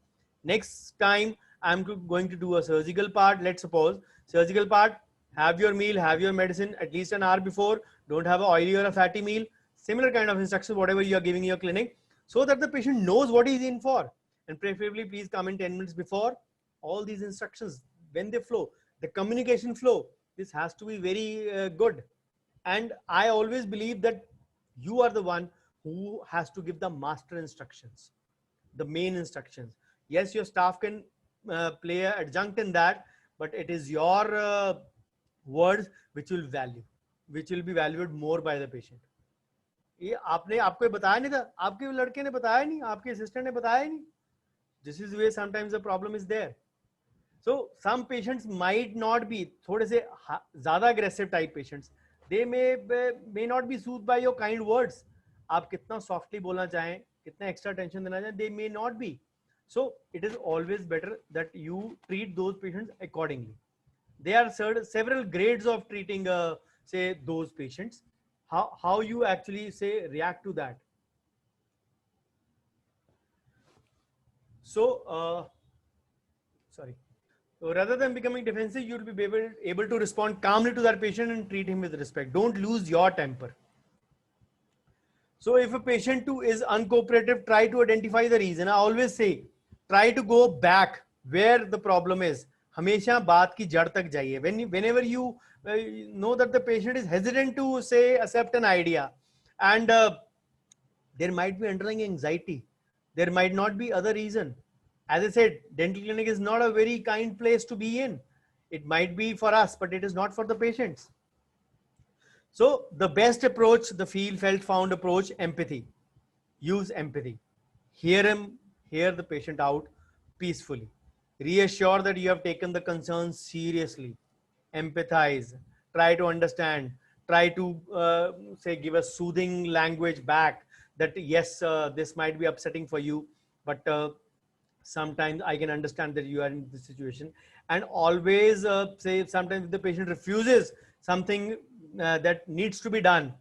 Next time I'm going to do a surgical part. Let's suppose surgical part, have your meal, have your medicine at least an hour before. Don't have an oily or a fatty meal. Similar kind of instructions, whatever you are giving your clinic, so that the patient knows what he's in for. And preferably, please come in 10 minutes before. All these instructions, when they flow, the communication flow, this has to be very good. And I always believe that you are the one who has to give the master instructions, the main instructions. Yes, your staff can play an adjunct in that, but it is your words which will be valued more by the patient. ये आपने आपको बताया नहीं था, आपके लड़के ने बताया नहीं, आपके असिस्टेंट ने बताया नहीं. This is where sometimes the problem is there. So some patients might not be थोड़े से ज़्यादा aggressive type patients. They may not be soothed by your kind words. आप कितना softly बोलना चाहें, कितना extra attention देना चाहें, they may not be. So it is always better that you treat those patients accordingly. There are several grades of treating, say, those patients. How you actually say react to that. So, sorry. So rather than becoming defensive, you'll be able to respond calmly to that patient and treat him with respect. Don't lose your temper. So if a patient too is uncooperative, try to identify the reason. I always say, try to go back where the problem is. हमेशा बात की जड़ तक जाइए. Whenever you know that the patient is hesitant to say accept an idea, and there might be underlying anxiety, there might not be other reason. As I said, dental clinic is not a very kind place to be in. It might be for us, but it is not for the patients. So the best approach, the feel, felt, found approach, empathy. Use empathy. Hear the patient out peacefully. Reassure that you have taken the concerns seriously. Empathize. Try to understand. Try to say give a soothing language back that yes, this might be upsetting for you, but sometimes I can understand that you are in this situation. And always say sometimes if the patient refuses something that needs to be done,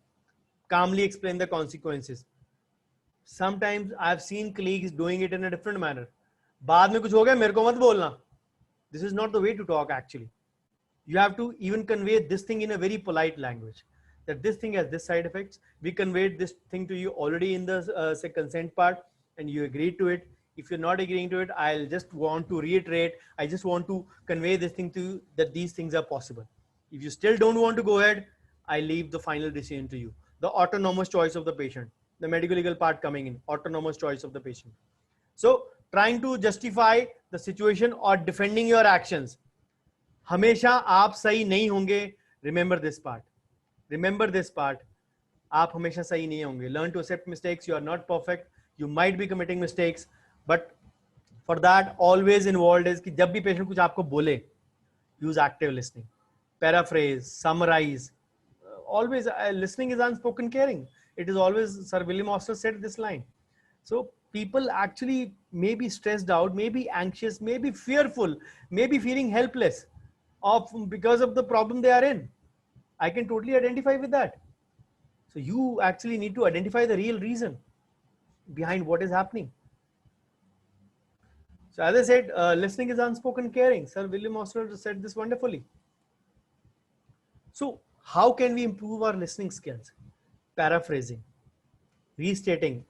calmly explain the consequences. Sometimes I've seen colleagues doing it in a different manner. बाद में कुछ हो गया मेरे को मत बोलना. This is not the way to talk actually. You have to even convey this thing in a very polite language, that this thing has this side effects. We conveyed this thing to you already in the say consent part, and you agreed to it. If you're not agreeing to it, I'll just want to reiterate. I just want to convey this thing to you, that these things are possible. If you still don't want to go ahead, I leave the final decision to you. The autonomous choice of the patient, the medical legal part coming in, autonomous choice of the patient. So trying to justify the situation or defending your actions, हमेशा आप सही नहीं होंगे. Remember this part. Remember this part. आप हमेशा सही नहीं होंगे. Learn to accept mistakes. You are not perfect. You might be committing mistakes, but for that always involved is कि जब भी patient कुछ आपको बोले, use active listening, paraphrase, summarize. Always listening is unspoken caring. It is always, Sir William Osler said this line. So people actually may be stressed out, may be anxious, may be fearful, may be feeling helpless because of the problem they are in. I can totally identify with that. So you actually need to identify the real reason behind what is happening. So as I said, listening is unspoken caring. Sir William Osler said this wonderfully. So how can we improve our listening skills? Paraphrasing, restating,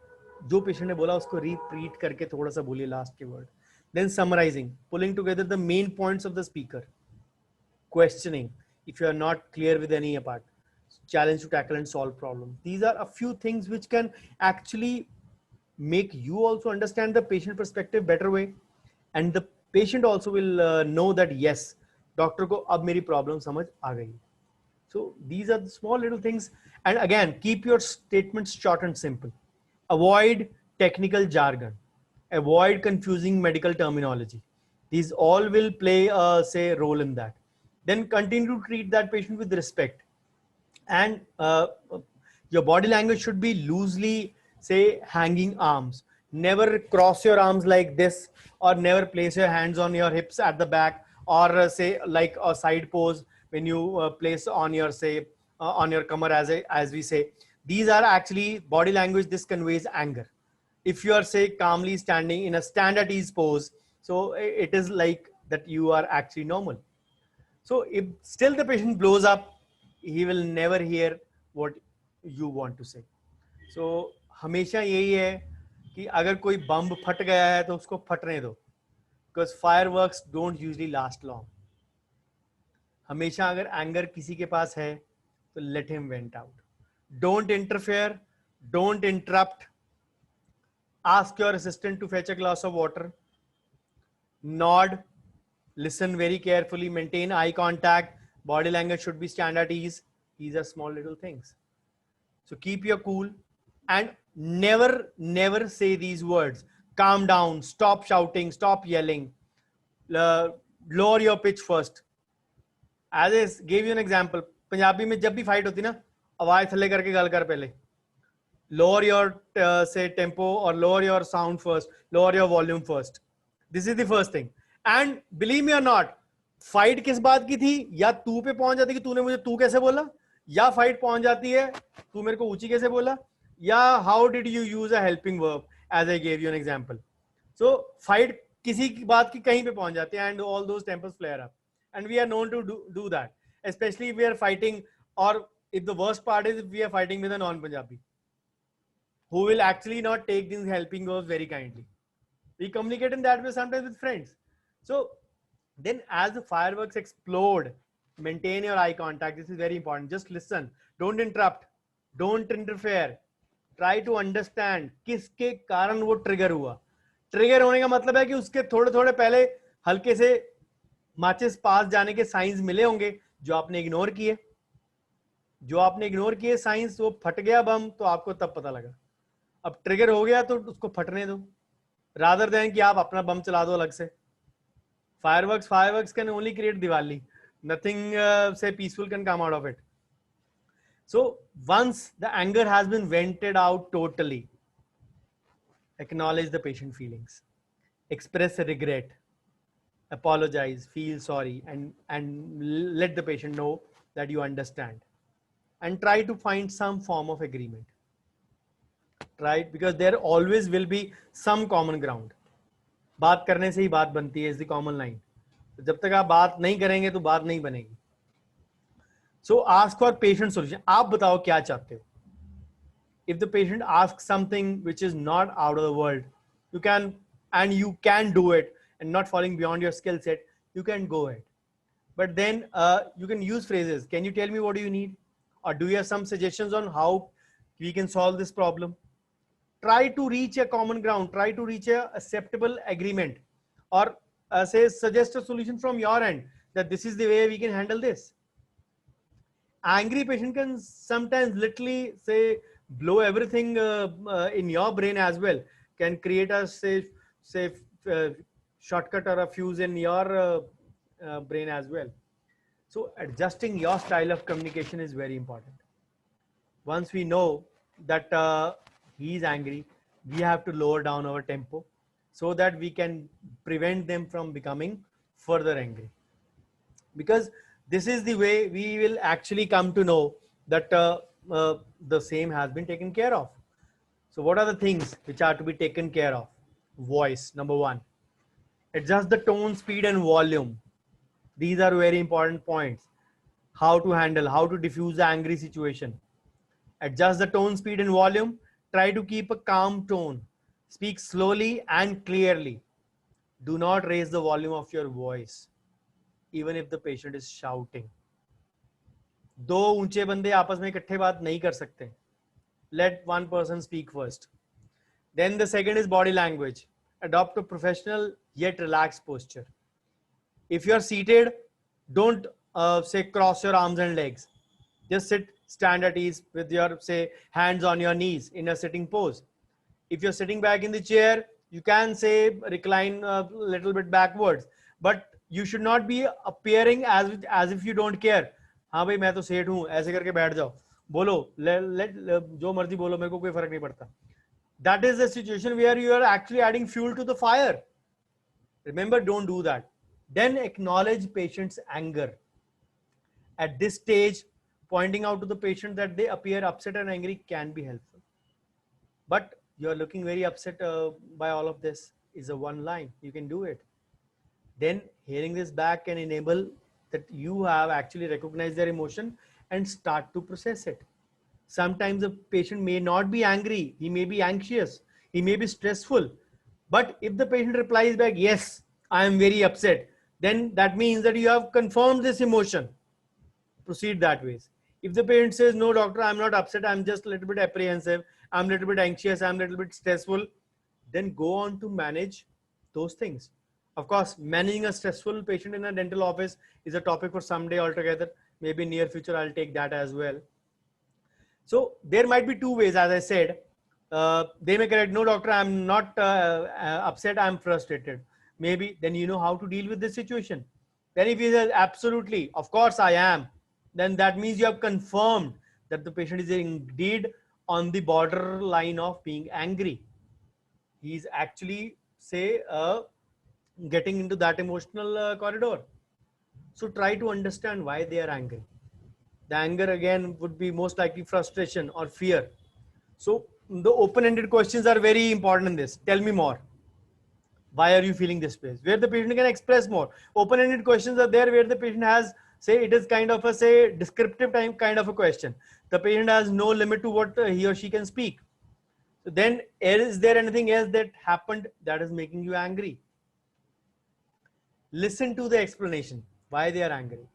जो patient ने बोला उसको repeat करके थोड़ा सा बोलिए last के word. Then summarizing, pulling together the main points of the speaker, questioning if you are not clear with any part, challenge to tackle and solve problem. These are a few things which can actually make you also understand the patient perspective better way, and the patient also will know that yes, doctor को अब मेरी problem समझ आ गई. So these are the small little things. And again, keep your statements short and simple. Avoid technical jargon. Avoid confusing medical terminology. These all will play a say role in that. Then continue to treat that patient with respect. And your body language should be loosely, say, hanging arms. Never cross your arms like this, or never place your hands on your hips at the back, or say like a side pose when you place on your say on your kamar, as we say. These are actually body language. This conveys anger. If you are say calmly standing in a stand at ease pose, so it is like that you are actually normal. So if still the patient blows up, he will never hear what you want to say. So हमेशा यही है कि अगर कोई बम फट गया है तो उसको फटने दो, because fireworks don't usually last long. हमेशा अगर एंगर किसी के पास है तो let him vent out. Don't interfere, don't interrupt. Ask your assistant to fetch a glass of water. Nod, listen very carefully, maintain eye contact, body language should be stand at ease. These are small little things. So keep your cool and never say these words. Calm down, stop shouting, stop yelling, lower your pitch first. As I gave you an example, Punjabi में जब भी fight होती ना, आवाज थल्ले करके गल कर पहले. Lower your say tempo or lower your sound first, lower your volume first. This is the first thing. And believe me or not, fight किस बात की थी? या तू पे पहुंच जाती कि तूने मुझे तू कैसे बोला, या फाइट पहुंच जाती है तू मेरे को ऊंची कैसे बोला, या how did you use a helping verb as I gave you an example. So fight किसी की बात की कहीं पे पहुंच जाती है and all those tempers flare up, and we are known to do that, especially if we are fighting, or if the worst part is if we are fighting with a non-Punjabi who will actually not take these helping verbs very kindly. We communicate in that way sometimes with friends. So then as the fireworks explode, maintain your eye contact. This is very important. Just listen. Don't interrupt. Don't interfere. Try to understand किसके कारण वो trigger हुआ. Trigger होने का मतलब है कि उसके थोड़े थोड़े पहले हल्के से माचिस पास जाने के साइंस मिले होंगे जो आपने इग्नोर किए. जो आपने इग्नोर किए साइंस, वो फट गया बम, तो आपको तब पता लगा. अब ट्रिगर हो गया तो उसको फटने दो, रादर देन कि आप अपना बम चला दो अलग से. Fireworks can only create Diwali. Nothing say peaceful can come out of it. So once the anger has been vented out totally, acknowledge the patient feelings, express regret, apologize, feel sorry, and let the patient know that you understand, and try to find some form of agreement. Right? Because there always will be some common ground. बात करने से ही बात बनती है, is the common line. जब तक आप बात नहीं करेंगे तो बात नहीं बनेगी. सो आस्क फॉर पेशेंट सॉल्यूशन. आप बताओ क्या चाहते हो. If the patient ask something which is not out of the world, you can do it and not falling beyond your skill set, you can go ahead. But then you can use phrases. Can you tell me what do you need, or do you have some suggestions on how we can solve this problem? Try to reach a common ground, try to reach a acceptable agreement, or say suggest a solution from your end that this is the way we can handle this. Angry patient can sometimes literally say blow everything in your brain as well, can create a safe shortcut or a fuse in your brain as well. So adjusting your style of communication is very important. Once we know that he is angry, we have to lower down our tempo so that we can prevent them from becoming further angry. Because this is the way we will actually come to know that the same has been taken care of. So what are the things which are to be taken care of? Voice, number one. Adjust the tone, speed, and volume. These are very important points. How to handle, how to diffuse the angry situation. Adjust the tone, speed, and volume. try to keep a calm tone. Speak slowly and clearly. Do not raise the volume of your voice, even if the patient is shouting. दो ऊंचे बंदे आपस में इकट्ठे बात नहीं कर सकते. Let one person speak first. Then the second is body language. Adopt a professional yet relaxed posture. If you are seated, don't say cross your arms and legs. Just sit, stand at ease with your say hands on your knees in a sitting pose. If you're sitting back in the chair, you can say recline a little bit backwards, but you should not be appearing as if you don't care. हाँ भाई मैं तो सेठ हूँ, ऐसे करके बैठ जाओ, बोलो जो मर्जी बोलो, मेरे को कोई फर्क नहीं पड़ता. That is the situation where you are actually adding fuel to the fire. Remember, don't do that. Then acknowledge patient's anger. At this stage, pointing out to the patient that they appear upset and angry can be helpful. But you're looking very upset by all of this is a one line. You can do it. Then hearing this back can enable that you have actually recognized their emotion and start to process it. Sometimes the patient may not be angry. He may be anxious. He may be stressful. But if the patient replies back, yes, I am very upset, then that means that you have confirmed this emotion. Proceed that way. If the patient says, no, doctor, I'm not upset, I'm just a little bit apprehensive, I'm a little bit anxious, I'm a little bit stressful, then go on to manage those things. Of course, managing a stressful patient in a dental office is a topic for someday altogether. Maybe in near future, I'll take that as well. So there might be two ways, as I said. They may correct, no, doctor, I'm not upset, I'm frustrated. Maybe then you know how to deal with this situation. Then if he says, absolutely, of course I am, then that means you have confirmed that the patient is indeed on the borderline of being angry. He's actually, say, getting into that emotional corridor. So try to understand why they are angry. The anger again would be most likely frustration or fear. So the open-ended questions are very important in this. Tell me more. Why are you feeling this way? Where the patient can express more. Open-ended questions are there where the patient has, say, it is kind of a, say, descriptive time kind of a question. The patient has no limit to what he or she can speak. So then, is there anything else that happened that is making you angry? Listen to the explanation why they are angry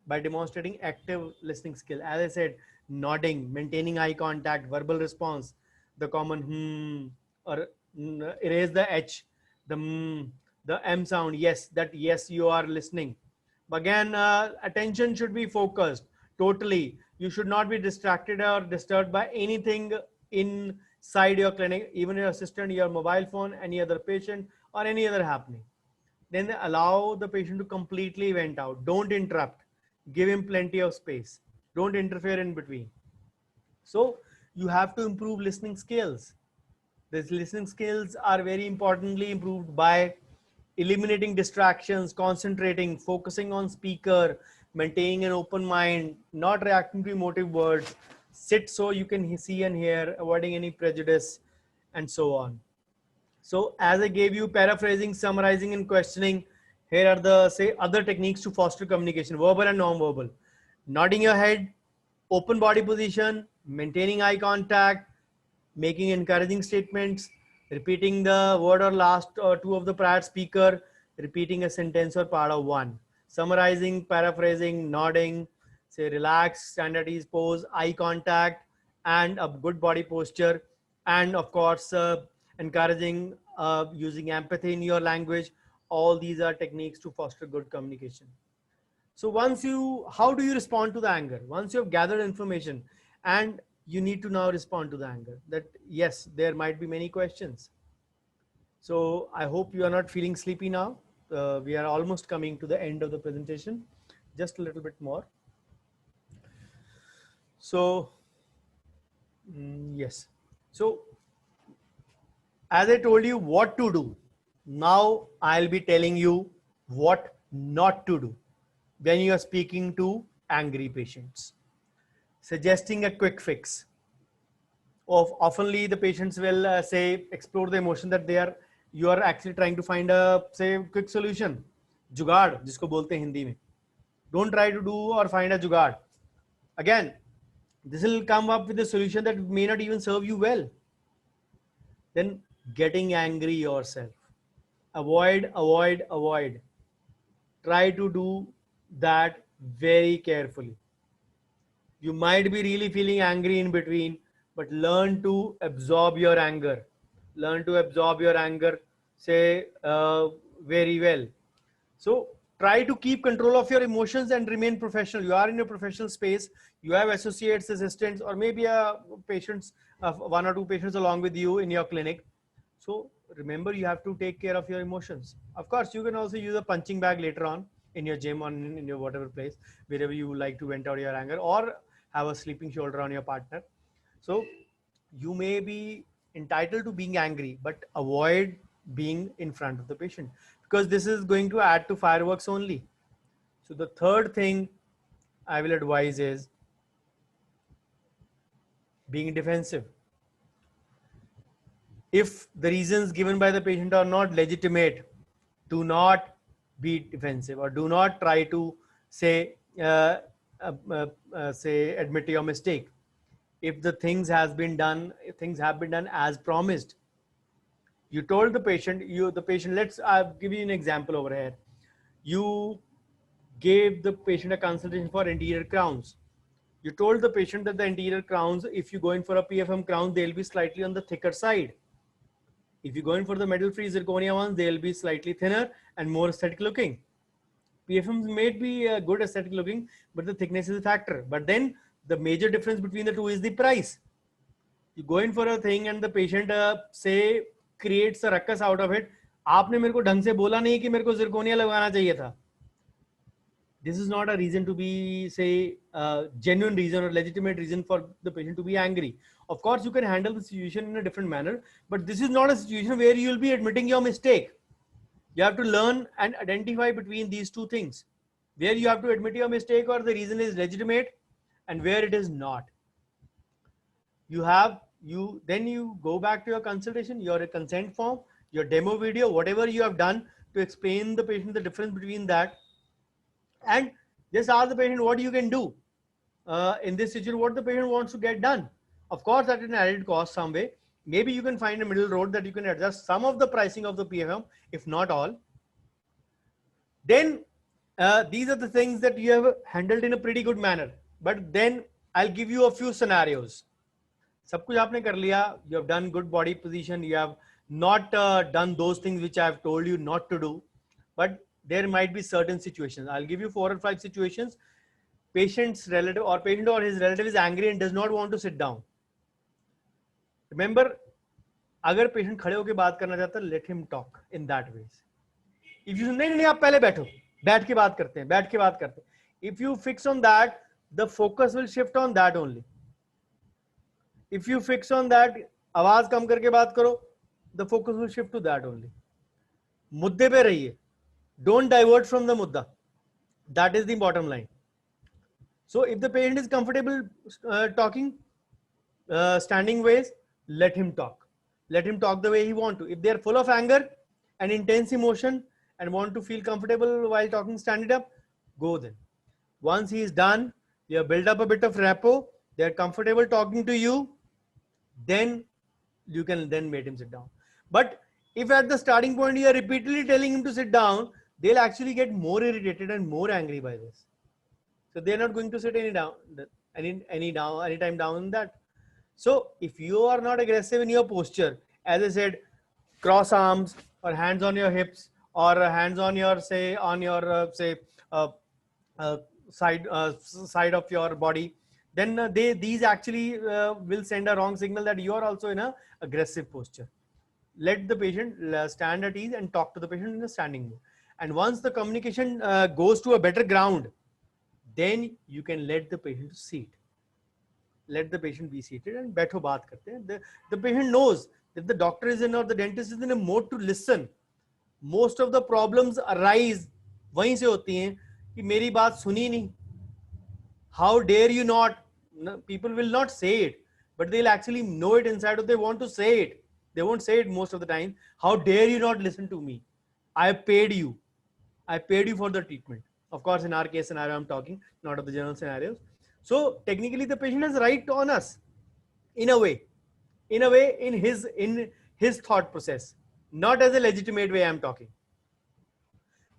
by demonstrating active listening skill. As I said, nodding, maintaining eye contact, verbal response, the common or erase the H, the M sound. Yes, that yes, you are listening. But again, attention should be focused totally. You should not be distracted or disturbed by anything inside your clinic, even your assistant, your mobile phone, any other patient, or any other happening. Then allow the patient to completely vent out. Don't interrupt. Give him plenty of space. Don't interfere in between. So you have to improve listening skills. These listening skills are very importantly improved by eliminating distractions, concentrating, focusing on speaker, maintaining an open mind, not reacting to emotive words, sit so you can see and hear, avoiding any prejudice, and so on. So as I gave you paraphrasing, summarizing, and questioning, here are the, say, other techniques to foster communication, verbal and non-verbal. Nodding your head, open body position, maintaining eye contact, making encouraging statements, repeating the word or last two of the prior speaker, repeating a sentence or part of one, summarizing, paraphrasing, nodding, say relax, stand at ease pose, eye contact, and a good body posture, and of course, encouraging, using empathy in your language. All these are techniques to foster good communication. So once you, how do you respond to the anger? Once you have gathered information and you need to now respond to the anger, that yes, there might be many questions. So I hope you are not feeling sleepy now. We are almost coming to the end of the presentation, just a little bit more. So yes. So as I told you what to do, now I'll be telling you what not to do when you are speaking to angry patients. Suggesting a quick fix. Oftenly the patients will say, explore the emotion that you are actually trying to find a, say, quick solution. जुगाड़ जिसको बोलते हैं हिंदी में. Don't try to do or find a जुगाड़. Again, This will come up with a solution that may not even serve you well. Then getting angry yourself. Avoid. Try to do that very carefully. You might be really feeling angry in between, but learn to absorb your anger. Learn to absorb your anger, say, very well. So try to keep control of your emotions and remain professional. You are in a professional space. You have associates, assistants, or maybe a patients, one or two patients along with you in your clinic. So remember, you have to take care of your emotions. Of course, you can also use a punching bag later on in your gym or in your whatever place, wherever you like to vent out your anger, or have a sleeping shoulder on your partner. So you may be entitled to being angry, but avoid being in front of the patient, because this is going to add to fireworks only. So the third thing I will advise is being defensive. If the reasons given by the patient are not legitimate, do not be defensive, or do not try to say say admit your mistake. If the things have been done as promised, you told the patient, let's give you an example over here. You gave the patient a consultation for anterior crowns. You told the patient that the anterior crowns, if you go in for a PFM crown, they'll be slightly on the thicker side. If you go in for the metal-free zirconia ones, they'll be slightly thinner and more aesthetic looking. PFMs may be good aesthetic looking, but the thickness is a factor. But then the major difference between the two is the price. You go in for a thing and the patient say creates a ruckus out of it. आपने मेरे को ढंग से बोला नहीं कि मेरे को zirconia लगाना चाहिए था. This is not a reason to be, say, genuine reason or legitimate reason for the patient to be angry. Of course, you can handle the situation in a different manner, but this is not a situation where you will be admitting your mistake. You have to learn and identify between these two things, where you have to admit your mistake or the reason is legitimate, and where it is not. Then you go back to your consultation, your consent form, your demo video, whatever you have done to explain the patient the difference between that, and just ask the patient what you can do in this situation, what the patient wants to get done. Of course, at an added cost some way. Maybe you can find a middle road that you can adjust some of the pricing of the PFM, if not all. Then these are the things that you have handled in a pretty good manner. But then I'll give you a few scenarios. सब कुछ आपने कर लिया. You have done good body position. You have not done those things which I have told you not to do. But there might be certain situations. I'll give you 4 or 5 situations. Patient or his relative is angry and does not want to sit down. Remember, अगर patient खड़े होकर बात करना चाहता है, let him talk in that way. If you नहीं आप पहले बैठो, बैठ के बात करते हैं. If you fix on that, the focus will shift on that only. If you fix on that, आवाज कम करके बात करो, the focus will shift to that only. मुद्दे पे रहिए. Don't divert from the mudda. That is the bottom line. So if the patient is comfortable talking, standing ways, let him talk. Let him talk the way he wants to. If they are full of anger and intense emotion and want to feel comfortable while talking standing up, go then. Once he is done, you have built up a bit of rapport, they are comfortable talking to you, then you can then make him sit down. But if at the starting point you are repeatedly telling him to sit down, they'll actually get more irritated and more angry by this. So they're not going to sit anytime down in that. So if you are not aggressive in your posture, as I said, cross arms or hands on your hips or hands on your side of your body, then these actually will send a wrong signal that you are also in a aggressive posture. Let the patient stand at ease and talk to the patient in a standing mode. And once the communication goes to a better ground, then you can let the patient sit. Let the patient be seated and बैठो बात करते हैं. The patient knows that the doctor is in or the dentist is in a mode to listen. Most of the problems arise वहीं से होती हैं कि मेरी बात सुनी नहीं. How dare you not? People will not say it, but they'll actually know it inside or they want to say it. They won't say it most of the time. How dare you not listen to me? I paid you. I paid you for the treatment. Of course, in our case scenario, I'm talking, not of the general scenarios. So technically the patient has right on us in a way, in his thought process, not as a legitimate way I'm talking.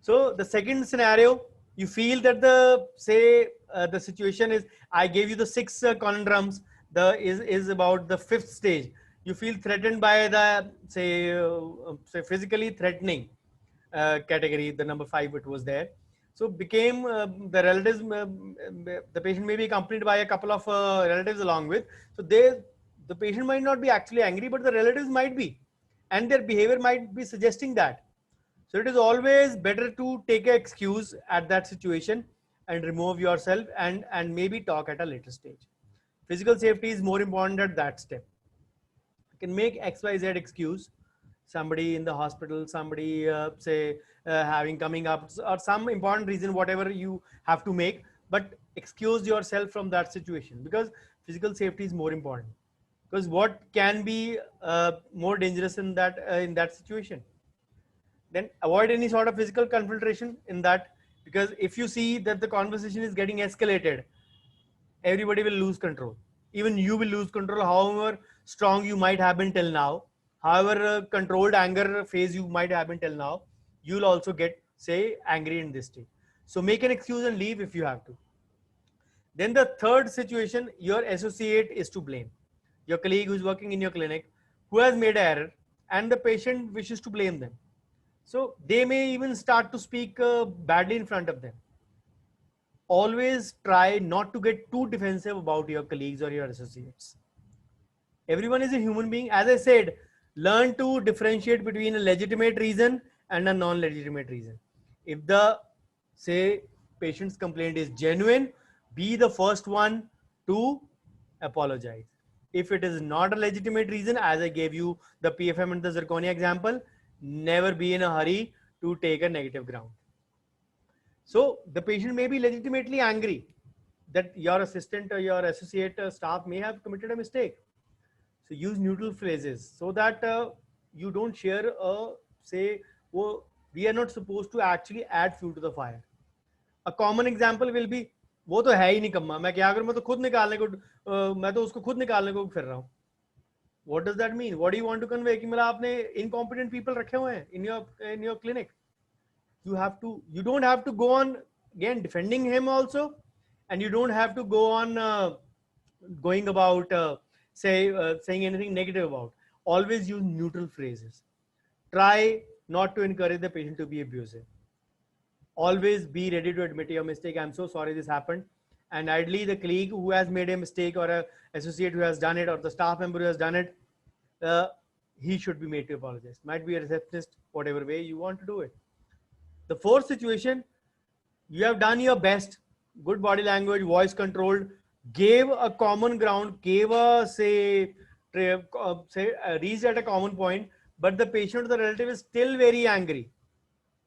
So the second scenario, you feel that the situation is, I gave you the six conundrums. The is about the fifth stage. You feel threatened by the say physically threatening category. The number five, it was there. So became the relatives. The patient may be accompanied by a couple of relatives along with. So the patient might not be actually angry, but the relatives might be, and their behavior might be suggesting that. So it is always better to take an excuse at that situation and remove yourself, and maybe talk at a later stage. Physical safety is more important at that step. You can make XYZ excuse, somebody in the hospital, somebody having coming up, or some important reason, whatever you have to make, but excuse yourself from that situation, because physical safety is more important. Because what can be more dangerous in that situation? Then avoid any sort of physical confrontation in that, because if you see that the conversation is getting escalated, everybody will lose control. Even you will lose control, however strong you might have been till now, however controlled anger phase you might have been till now, you'll also get say angry in this state. So make an excuse and leave if you have to. Then the third situation, your associate is to blame. Your colleague who's working in your clinic, who has made an error, and the patient wishes to blame them. So they may even start to speak badly in front of them. Always try not to get too defensive about your colleagues or your associates. Everyone is a human being. As I said, learn to differentiate between a legitimate reason and a non-legitimate reason. If the say patient's complaint is genuine, be the first one to apologize. If it is not a legitimate reason, as I gave you the PFM and the zirconia example, never be in a hurry to take a negative ground. So the patient may be legitimately angry that your assistant or your associate staff may have committed a mistake. So use neutral phrases so that you don't share say, oh, we are not supposed to actually add fuel to the fire. A common example will be, वो तो है ही नहीं कम्मा, मैं क्या करूं, मैं तो खुद निकालने को मैं तो उसको खुद निकालने को फिर रहा हूं. What does that mean? What do you want to convey? कि मतलब आपने incompetent people रखे हुए हैं in your clinic. You don't have to go on again defending him also, and you don't have to go on going about saying anything negative about. Always use neutral phrases. Try not to encourage the patient to be abusive. Always be ready to admit your mistake. I'm so sorry this happened. And ideally, the colleague who has made a mistake, or a associate who has done it, or the staff member who has done it, he should be made to apologize. Might be a receptionist, whatever way you want to do it. The fourth situation, you have done your best, good body language, voice controlled, gave a common ground, gave a reached at a common point, but the patient or the relative is still very angry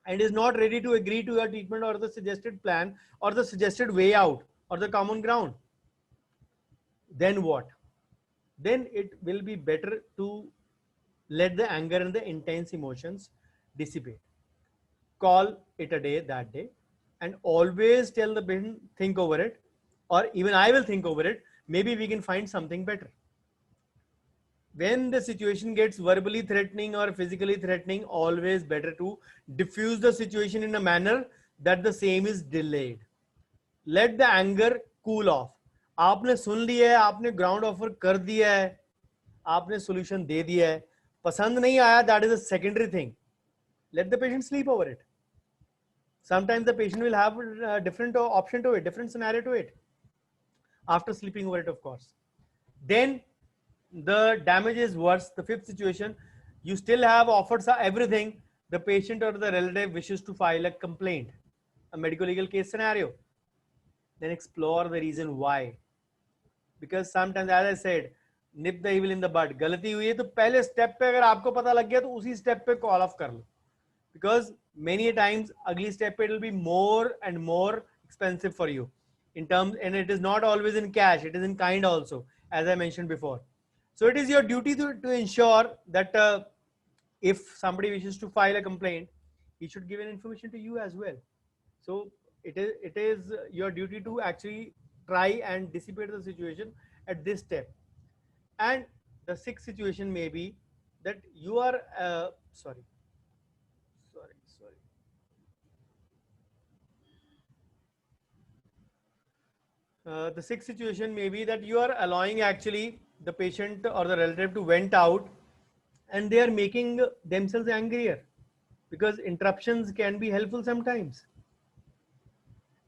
and is not ready to agree to your treatment or the suggested plan or the suggested way out or the common ground. Then what? Then it will be better to let the anger and the intense emotions dissipate. Call it a day that day, and always tell the patient, think over it, or even I will think over it. Maybe we can find something better. When the situation gets verbally threatening or physically threatening, always better to diffuse the situation in a manner that the same is delayed. Let the anger cool off. आपने सुन लिया है, आपने ground offer कर दिया है, आपने solution दे दिया है, पसंद नहीं आया, that is a secondary thing. Let the patient sleep over it. Sometimes the patient will have a different option to it, different scenario to it, after sleeping over it, of course. Then the damage is worse. The fifth situation, you still have offered everything. The patient or the relative wishes to file a complaint, a medical legal case scenario. Then explore the reason why. Because sometimes, as I said, nip the evil in the bud. गलती हुई है तो पहले step पे अगर आपको पता लग गया तो उसी स्टेप पे कॉल ऑफ कर लो. Because many times ugly step it will be more and more expensive for you in terms, and it is not always in cash, it is in kind also, as I mentioned before. So it is your duty to ensure that if somebody wishes to file a complaint, he should give an information to you as well. So it is your duty to actually try and dissipate the situation at this step. And the sixth situation may be that you are sorry. The sixth situation may be that you are allowing actually the patient or the relative to vent out, and they are making themselves angrier, because interruptions can be helpful sometimes,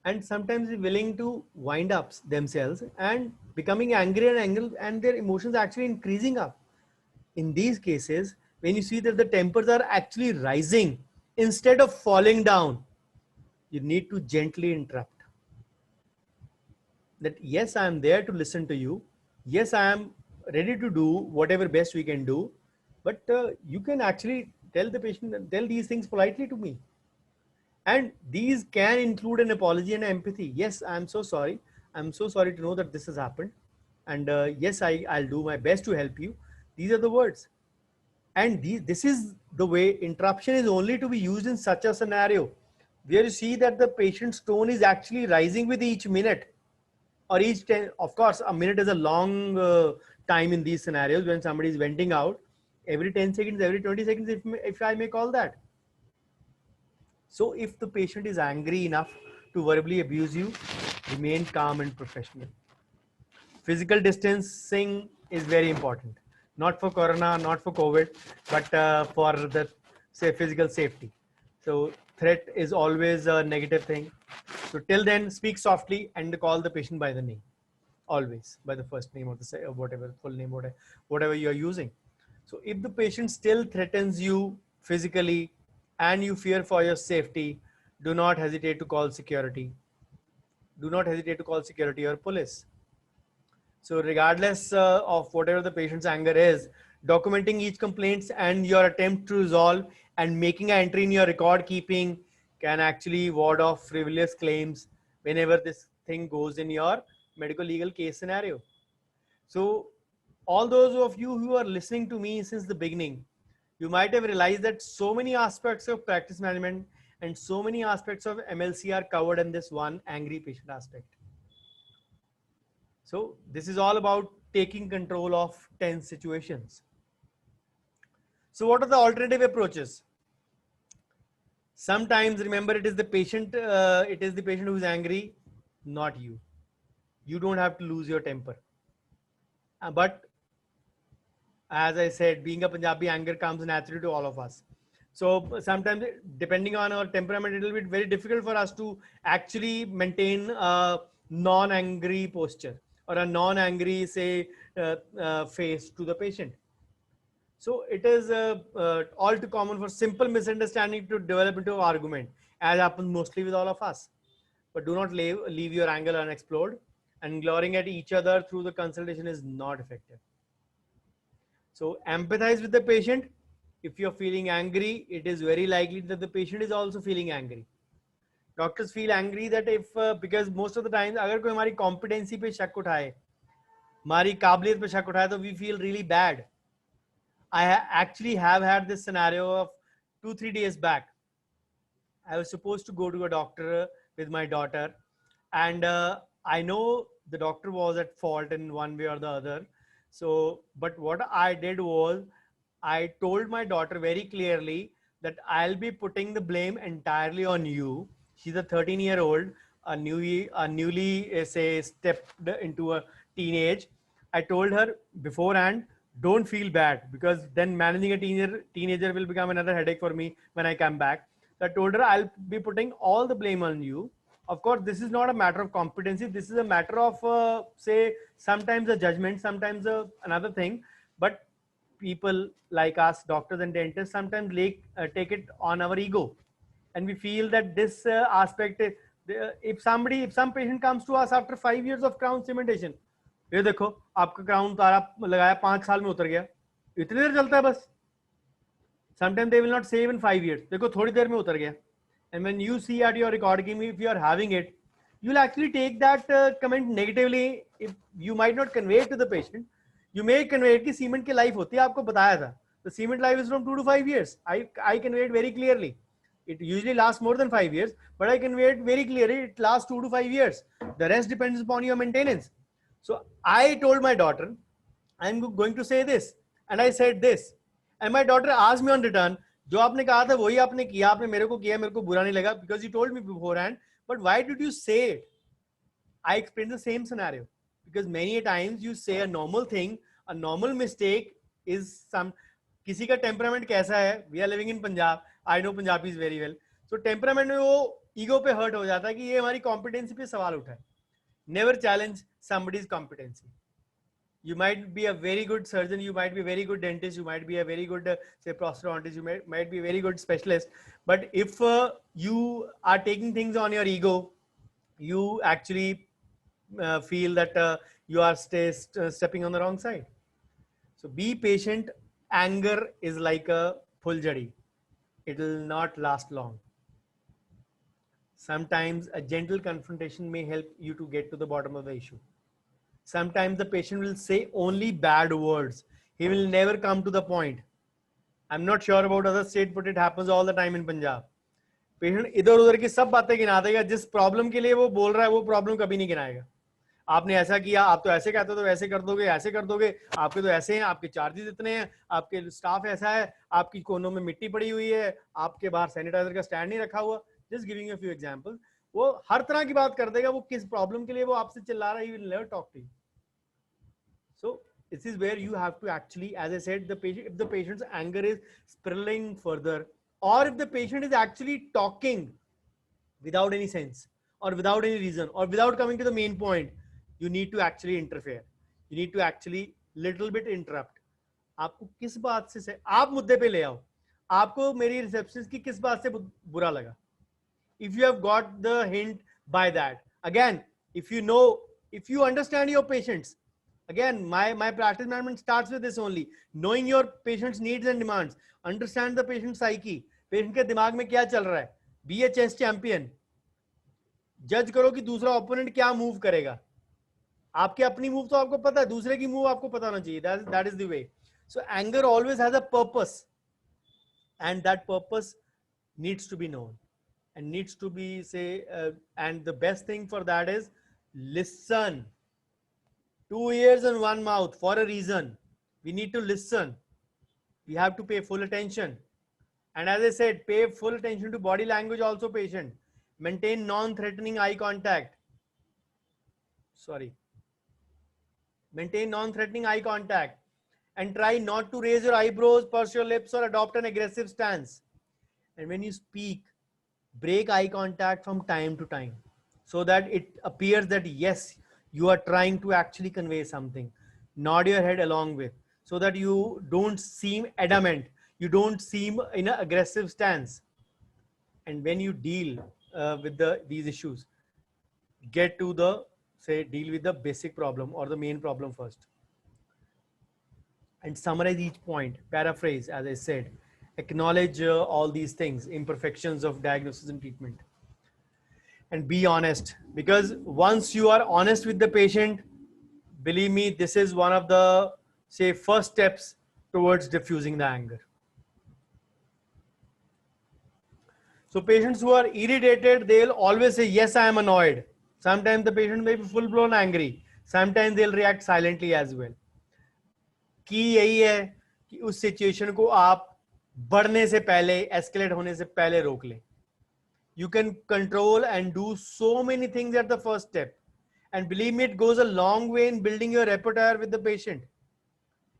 and sometimes willing to wind up themselves and becoming angry and angry, and their emotions actually increasing up. In these cases, when you see that the tempers are actually rising instead of falling down, you need to gently interrupt. That yes, I am there to listen to you. Yes, I am ready to do whatever best we can do, but you can actually tell the patient, tell these things politely to me. And these can include an apology and empathy. Yes, I'm so sorry. I'm so sorry to know that this has happened. And yes, I'll do my best to help you. These are the words. And this is the way interruption is only to be used in such a scenario where you see that the patient's tone is actually rising with each minute or each 10. Of course, a minute is a long time in these scenarios when somebody is venting out. Every 10 seconds, every 20 seconds, if I may call that. So if the patient is angry enough to verbally abuse you, remain calm and professional. Physical distancing is very important, not for corona, not for COVID, but for the say physical safety. So threat is always a negative thing. So till then, speak softly and call the patient by the name, always by the first name or the whatever full name, whatever you are using. So if the patient still threatens you physically and you fear for your safety, do not hesitate to call security. Do not hesitate to call security or police. So regardless of whatever the patient's anger is, documenting each complaint and your attempt to resolve and making an entry in your record keeping can actually ward off frivolous claims whenever this thing goes in your medical legal case scenario. So all those of you who are listening to me since the beginning, you might have realized that so many aspects of practice management and so many aspects of MLC are covered in this one angry patient aspect. So this is all about taking control of tense situations. So what are the alternative approaches? Sometimes remember, it is the patient who is angry, not you. You don't have to lose your temper. But as I said, being a Punjabi, anger comes naturally to all of us. So sometimes, depending on our temperament, it will be very difficult for us to actually maintain a non-angry posture or a non-angry, say, face to the patient. So it is all too common for simple misunderstanding to develop into an argument, as happens mostly with all of us. But do not leave your anger unexplored, and glowering at each other through the consultation is not effective. So empathize with the patient. If you're feeling angry, it is very likely that the patient is also feeling angry. Doctors feel angry that if because most of the time, अगर कोई हमारी competency पे शक उठाए, हमारी काबिलियत पे शक उठाए, तो we feel really bad. I actually have had this scenario of 2-3 days back. I was supposed to go to a doctor with my daughter, and I know the doctor was at fault in one way or the other. So, but what I did was I told my daughter very clearly that I'll be putting the blame entirely on you. She's a 13-year-old, a newly say stepped into a teenage. I told her beforehand, don't feel bad, because then managing a teenager will become another headache for me when I come back. So I told her I'll be putting all the blame on you. Of course, this is not a matter of competency. This is a matter of say sometimes a judgment, sometimes another thing. But people like us, doctors and dentists, sometimes take it on our ego, and we feel that this aspect. If some patient comes to us after 5 years of crown cementation, ये देखो आपका crown तारा लगाया 5 साल में उतर गया, इतनी देर चलता है बस. Sometimes they will not say even 5 years. देखो थोड़ी देर में उतर गया. And when you see at your recording, if you are having it, you'll actually take that comment negatively. If you might not convey it to the patient, you may convey it कि cement की life होती है, आपको बताया था. The cement life is from 2 to 5 years. I conveyed very clearly. It usually lasts more than 5 years, but I convey it very clearly. It lasts 2 to 5 years. The rest depends upon your maintenance. So I told my daughter, I'm going to say this, and I said this, and my daughter asked me on return, जो आपने कहा था वही आपने किया, आपने मेरे को किया, मेरे को बुरा नहीं लगा, because you told me beforehand, but why did you say it? I explained the same scenario, because many times you say a normal thing, a normal mistake is some, किसी का temperament कैसा है, we are living in Punjab, I know Punjabis very well, so temperament में वो ego पे hurt हो जाता है कि ये हमारी competency पे सवाल उठाए. Never challenge somebody's competency. You might be a very good surgeon, you might be a very good dentist, you might be a very good say prosthodontist, you might be a very good specialist, but if you are taking things on your ego, you actually feel that you are stepping on the wrong side. So be patient. Anger is like a phuljadi. It will not last long. Sometimes a gentle confrontation may help you to get to the bottom of the issue. Sometimes the patient will say only bad words. He will never come to the point. I'm not sure about other states, but it happens all the time in Punjab. Patient इधर उधर की सब बातें गिना देगा, जिस problem के लिए वो बोल रहा है वो प्रॉब्लम कभी नहीं गिनाएगा. आपने ऐसा किया, आप तो ऐसे कहते हो तो ऐसे कर दोगे, ऐसे कर दोगे, आपके तो ऐसे हैं, आपके चार्जेस इतने हैं, आपके स्टाफ ऐसा है, आपकी कोनों में मिट्टी पड़ी हुई है, आपके बाहर सैनिटाइजर का स्टैंड नहीं रखा हुआ. Just giving a few examples. वो हर तरह की बात कर देगा. वो किस प्रॉब्लम के लिए वो आपसे चिल्ला रहा है, he will never talk to you. So this is where you have to actually, as I said, the patient, if the patient's anger is spiraling further, or if the patient is actually talking without any sense or without any reason or without coming to the main point, you need to actually interfere. You need to actually little bit interrupt. आपको किस बात से आप मुद्दे पे ले आओ. आपको मेरी रिसेप्शनिस्ट की किस बात से बुरा लगा? If you have got the hint by that, again, if you know, if you understand your patients, again, my practice management starts with this only. Knowing your patient's needs and demands. Understand the patient's psyche. Patient के दिमाग में क्या चल रहा है. Be a chess champion. Judge करो कि दूसरा opponent क्या move करेगा. आपके अपनी move तो आपको पता है, दूसरे की move आपको पता होना चाहिए. That is the way. So anger always has a purpose, and that purpose needs to be known and needs to be and the best thing for that is listen. 2 ears and 1 mouth for a reason. We need to listen. We have to pay full attention. And as I said, pay full attention to body language also, patient. Maintain non-threatening eye contact. Maintain non-threatening eye contact. And try not to raise your eyebrows, purse your lips, or adopt an aggressive stance. And when you speak, break eye contact from time to time, so that it appears that yes, you are trying to actually convey something. Nod your head along with, so that you don't seem adamant, you don't seem in an aggressive stance. And when you deal with these issues, get to deal with the basic problem or the main problem first. And summarize each point, paraphrase, as I said, acknowledge all these things, imperfections of diagnosis and treatment. And be honest, because once you are honest with the patient, believe me, this is one of the first steps towards diffusing the anger. So patients who are irritated, they'll always say, yes, I am annoyed. Sometimes the patient may be full blown angry. Sometimes they'll react silently as well. की यही है कि उस situation को आप बढ़ने से पहले, एस्केलेट होने से पहले रोक लें. You can control and do so many things at the first step. And believe me, it goes a long way in building your repertoire with the patient.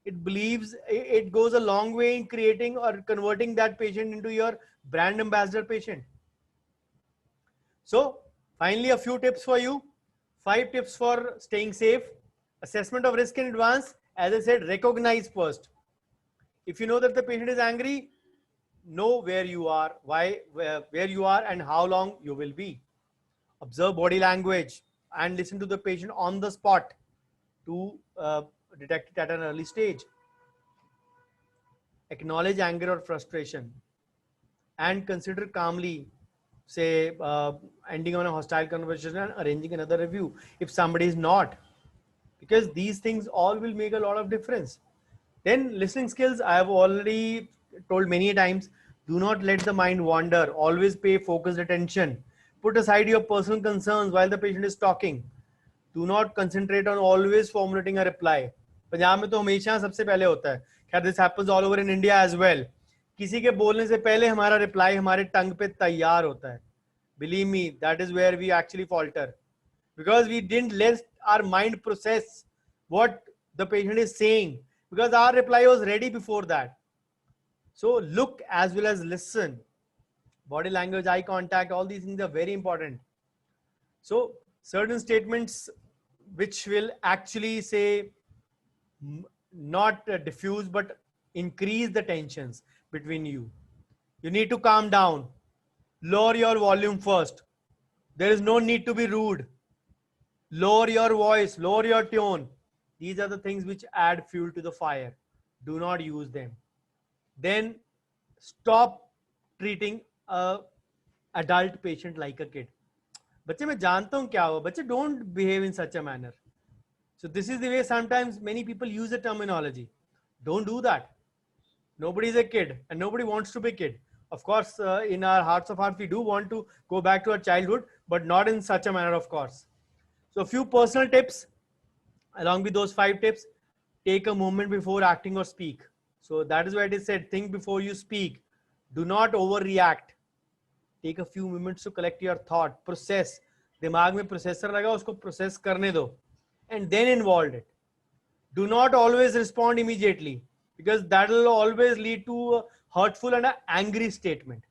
It goes a long way in creating or converting that patient into your brand ambassador patient. So finally, a few tips for you. 5 tips for staying safe. Assessment of risk in advance. As I said, recognize first. If you know that the patient is angry, know where you are, where you are and how long you will be. Observe body language and listen to the patient on the spot to detect it at an early stage. Acknowledge anger or frustration and consider calmly, ending on a hostile conversation and arranging another review if somebody is not. Because these things all will make a lot of difference. Then listening skills, I have already told many times, Do not let the mind wander. Always pay focused attention. Put aside your personal concerns while the patient is talking. Do not concentrate on always formulating a reply. Punjab में तो हमेशा सबसे पहले होता है. खैर this happens all over in India as well. किसी के बोलने से पहले हमारा रिप्लाई हमारे टंग पे तैयार होता है. Believe me, that is where we actually falter, because we didn't let our mind process what the patient is saying, because our reply was ready before that. So look as well as listen. Body language, eye contact, all these things are very important. So certain statements which will actually say not diffuse but increase the tensions between you. You need to calm down. Lower your volume first. There is no need to be rude. Lower your voice, lower your tone. These are the things which add fuel to the fire. Do not use them. Then stop treating a adult patient like a kid. बच्चे मैं जानता हूँ क्या हो, बच्चे don't behave in such a manner. So this is the way sometimes many people use the terminology. Don't do that. Nobody is a kid and nobody wants to be a kid. Of course, in our hearts of hearts, we do want to go back to our childhood, but not in such a manner, of course. So a few personal tips along with those 5 tips. Take a moment before acting or speak. So that is why it is said, think before you speak. Do not overreact. Take a few moments to collect your thought, process. दिमाग में processor लगा, उसको process करने दो, and then involve it. Do not always respond immediately, because that will always lead to a hurtful and an angry statement.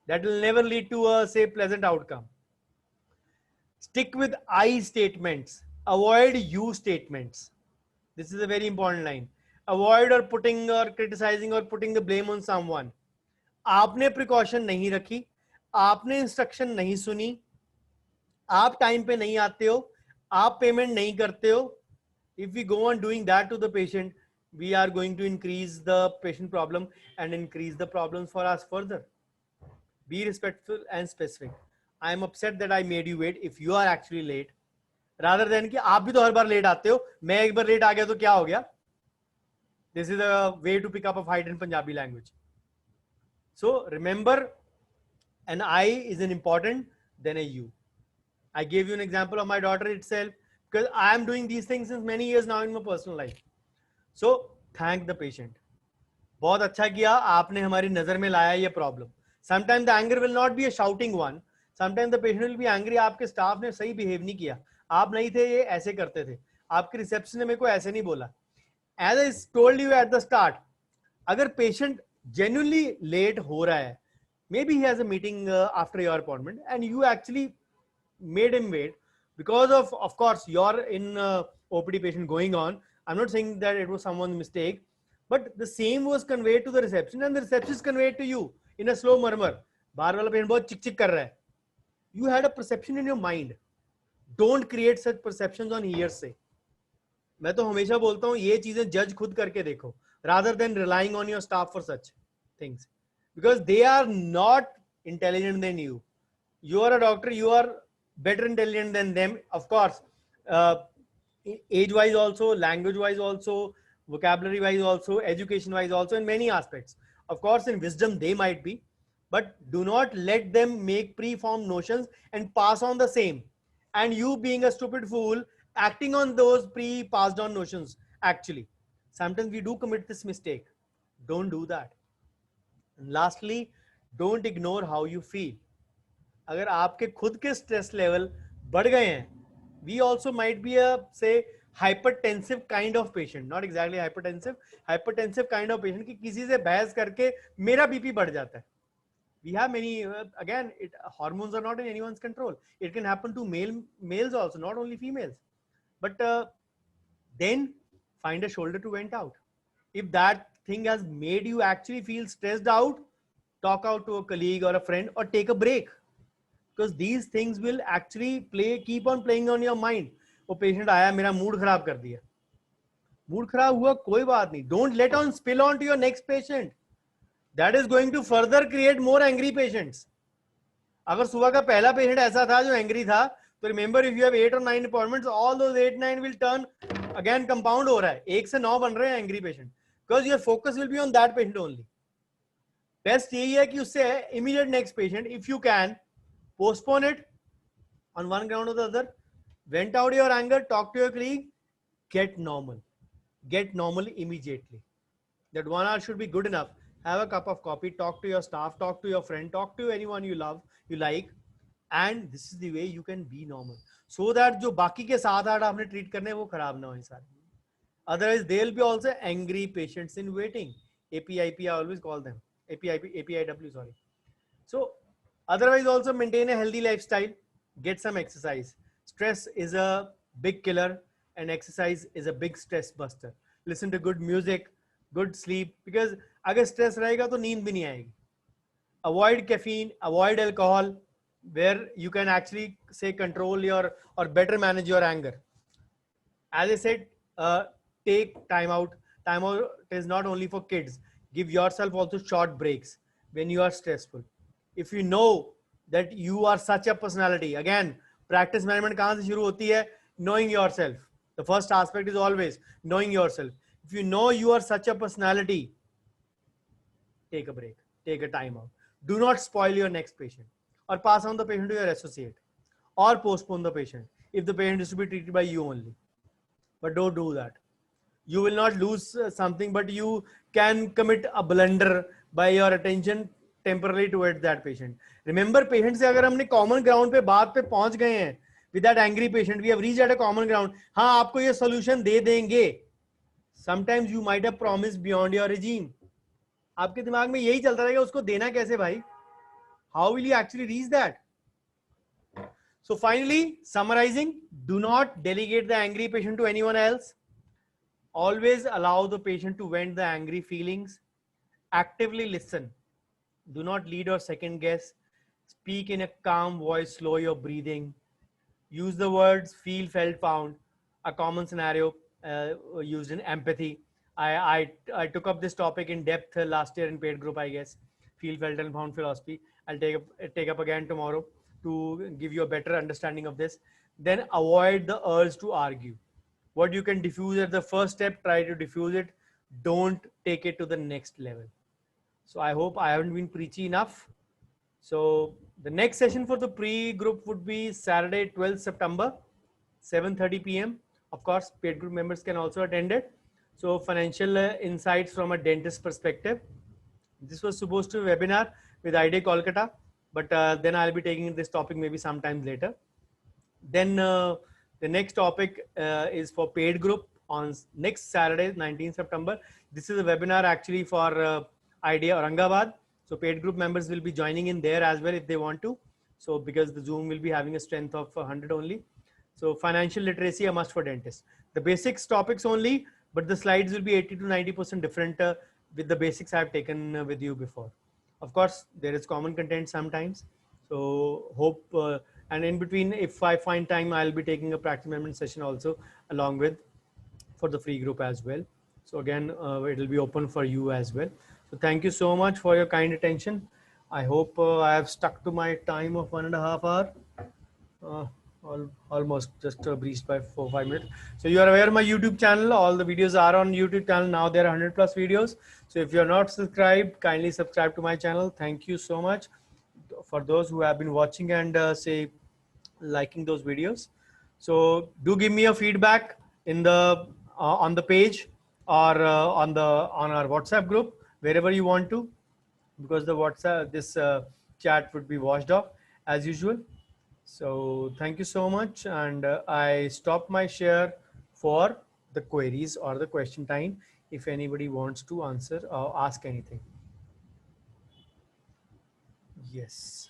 That will never lead to a, say, pleasant outcome. Stick with I statements. Avoid you statements. This is a very important line. Avoid or putting or criticizing or putting the blame on someone. आपने precaution नहीं रखी, आपने instruction नहीं सुनी, आप time पे नहीं आते हो, आप payment नहीं करते हो. If we go on doing that to the patient, we are going to increase the patient problem and increase the problems for us further. Be respectful and specific. I am upset that I made you wait. If you are actually late, rather than कि आप भी तो हर बार late आते हो, मैं एक बार late आ गया तो क्या हो गया? This is a way to pick up a fight in Punjabi language. So remember, an I is an important than a you. I gave you an example of my daughter itself, because I am doing these things since many years now in my personal life. So thank the patient. बहुत अच्छा किया, आपने हमारी नजर में लाया ये problem. Sometimes the anger will not be a shouting one. Sometimes the patient will be angry. आपके staff ने सही behave नहीं किया. आप नहीं थे, ये ऐसे करते थे. आपके reception ने मेरे को ऐसे नहीं बोला. As I told you at the start, अगर patient genuinely late हो रहा है, maybe he has a meeting after your appointment and you actually made him wait because of course, you're in OPD patient going on. I'm not saying that it was someone's mistake, but the same was conveyed to the reception and the reception is conveyed to you in a slow murmur. बाहर वाला patient बहुत चिक चिक कर रहा है. You had a perception in your mind. Don't create such perceptions on hearsay. मैं तो हमेशा बोलता हूँ ये चीजें जज खुद करके देखो, rather than relying on your staff for such things, because they are not intelligent than you. You are a doctor, you are better intelligent than them, of course, age wise also, language wise also, vocabulary wise also, education wise also, in many aspects. Of course, in wisdom they might be, but do not let them make preformed notions and pass on the same, and you being a stupid fool acting on those pre-passed on notions. Actually, sometimes we do commit this mistake. Don't do that. And lastly, don't ignore how you feel. अगर आपके खुद के stress level बढ़ गए हैं, we also might be a, say, hypertensive kind of patient, not exactly hypertensive kind of patient, कि किसी से बहस करके मेरा BP बढ़ जाता है. We have many, again, hormones are not in anyone's control. It can happen to males also, not only females. But then find a shoulder to vent out. If that thing has made you actually feel stressed out, talk out to a colleague or a friend or take a break, because these things will actually keep on playing on your mind. वो patient आया, मेरा mood खराब कर दिया. Mood खराब हुआ, कोई बात नहीं. Don't let on spill on to your next patient. That is going to further create more angry patients. अगर सुबह का पहला patient ऐसा था जो angry था, तो remember, if you have 8 or 9 appointments, all those 8-9 will turn again compound हो रहा है. 1 से 9 बन रहे हैं angry patient, because your focus will be on that patient only. Best यही है कि उससे immediate next patient, if you can postpone it on one ground or the other, vent out your anger, talk to your colleague, get normal immediately. That 1 hour should be good enough. Have a cup of coffee, talk to your staff, talk to your friend, talk to anyone you love, you like, and this is the way you can be normal, so that जो बाकी के 7-8 आपने treat करने वो खराब ना हो सारे. Otherwise, there will be also angry patients in waiting. APIP, I always call them. APIW, sorry. So, otherwise, also maintain a healthy lifestyle. Get some exercise. Stress is a big killer, and exercise is a big stress buster. Listen to good music, good sleep. Because अगर stress रहेगा तो नींद भी नहीं आएगी. Avoid caffeine, avoid alcohol, where you can actually say control your or better manage your anger. As I said, take time out. Time out is not only for kids. Give yourself also short breaks when you are stressful. If you know that you are such a personality, again, practice management कहाँ से शुरू होती है? Knowing yourself. The first aspect is always knowing yourself. If you know you are such a personality, take a break, take a time out. Do not spoil your next patient or pass on the patient to your associate or postpone the patient if the patient is to be treated by you only. But don't do that. You will not lose something, but you can commit a blunder by your attention temporarily towards that patient. Remember, patient से अगर हमने common ground पे बात पे पहुंच गए हैं, with that angry patient, we have reached at a common ground. हाँ, आपको ये solution दे देंगे. Sometimes you might have promised beyond your regime. आपके दिमाग में यही चलता रहेगा, उसको देना कैसे भाई? How will you actually reach that? So finally, summarizing, do not delegate the angry patient to anyone else. Always allow the patient to vent the angry feelings. Actively listen. Do not lead or second guess. Speak in a calm voice, slow your breathing. Use the words feel, felt, found. A common scenario used in empathy. I took up this topic in depth last year in paid group, I guess. Feel, felt, and found philosophy. I'll take up again tomorrow to give you a better understanding of this. Then avoid the urge to argue. What you can diffuse at the first step, try to diffuse it. Don't take it to the next level. So I hope I haven't been preachy enough. So the next session for the pre-group would be Saturday, 12th September, 7:30 p.m. Of course, paid group members can also attend it. So financial insights from a dentist perspective. This was supposed to be a webinar with IDE Kolkata, but then I'll be taking this topic maybe sometime later. Then the next topic is for paid group on next Saturday, 19th September. This is a webinar actually for IDEA Aurangabad. So paid group members will be joining in there as well if they want to. So because the Zoom will be having a strength of 100 only. So financial literacy, a must for dentists. The basics topics only, but the slides will be 80 to 90% different with the basics I've taken with you before. Of course, there is common content sometimes. So hope, and in between, if I find time, I'll be taking a practice management session also along with for the free group as well. So again, it will be open for you as well. So thank you so much for your kind attention. I hope I have stuck to my time of 1.5 hours. Almost just breached by 4-5 minutes. So you are aware of my YouTube channel. All the videos are on YouTube channel. Now there are 100+ videos. So if you're not subscribed, kindly subscribe to my channel. Thank you so much for those who have been watching and say liking those videos. So do give me a feedback in the on the page or on our WhatsApp group, wherever you want to, because the WhatsApp this chat would be washed off as usual. So thank you so much, and I stop my share for the queries or the question time if anybody wants to answer or ask anything. Yes.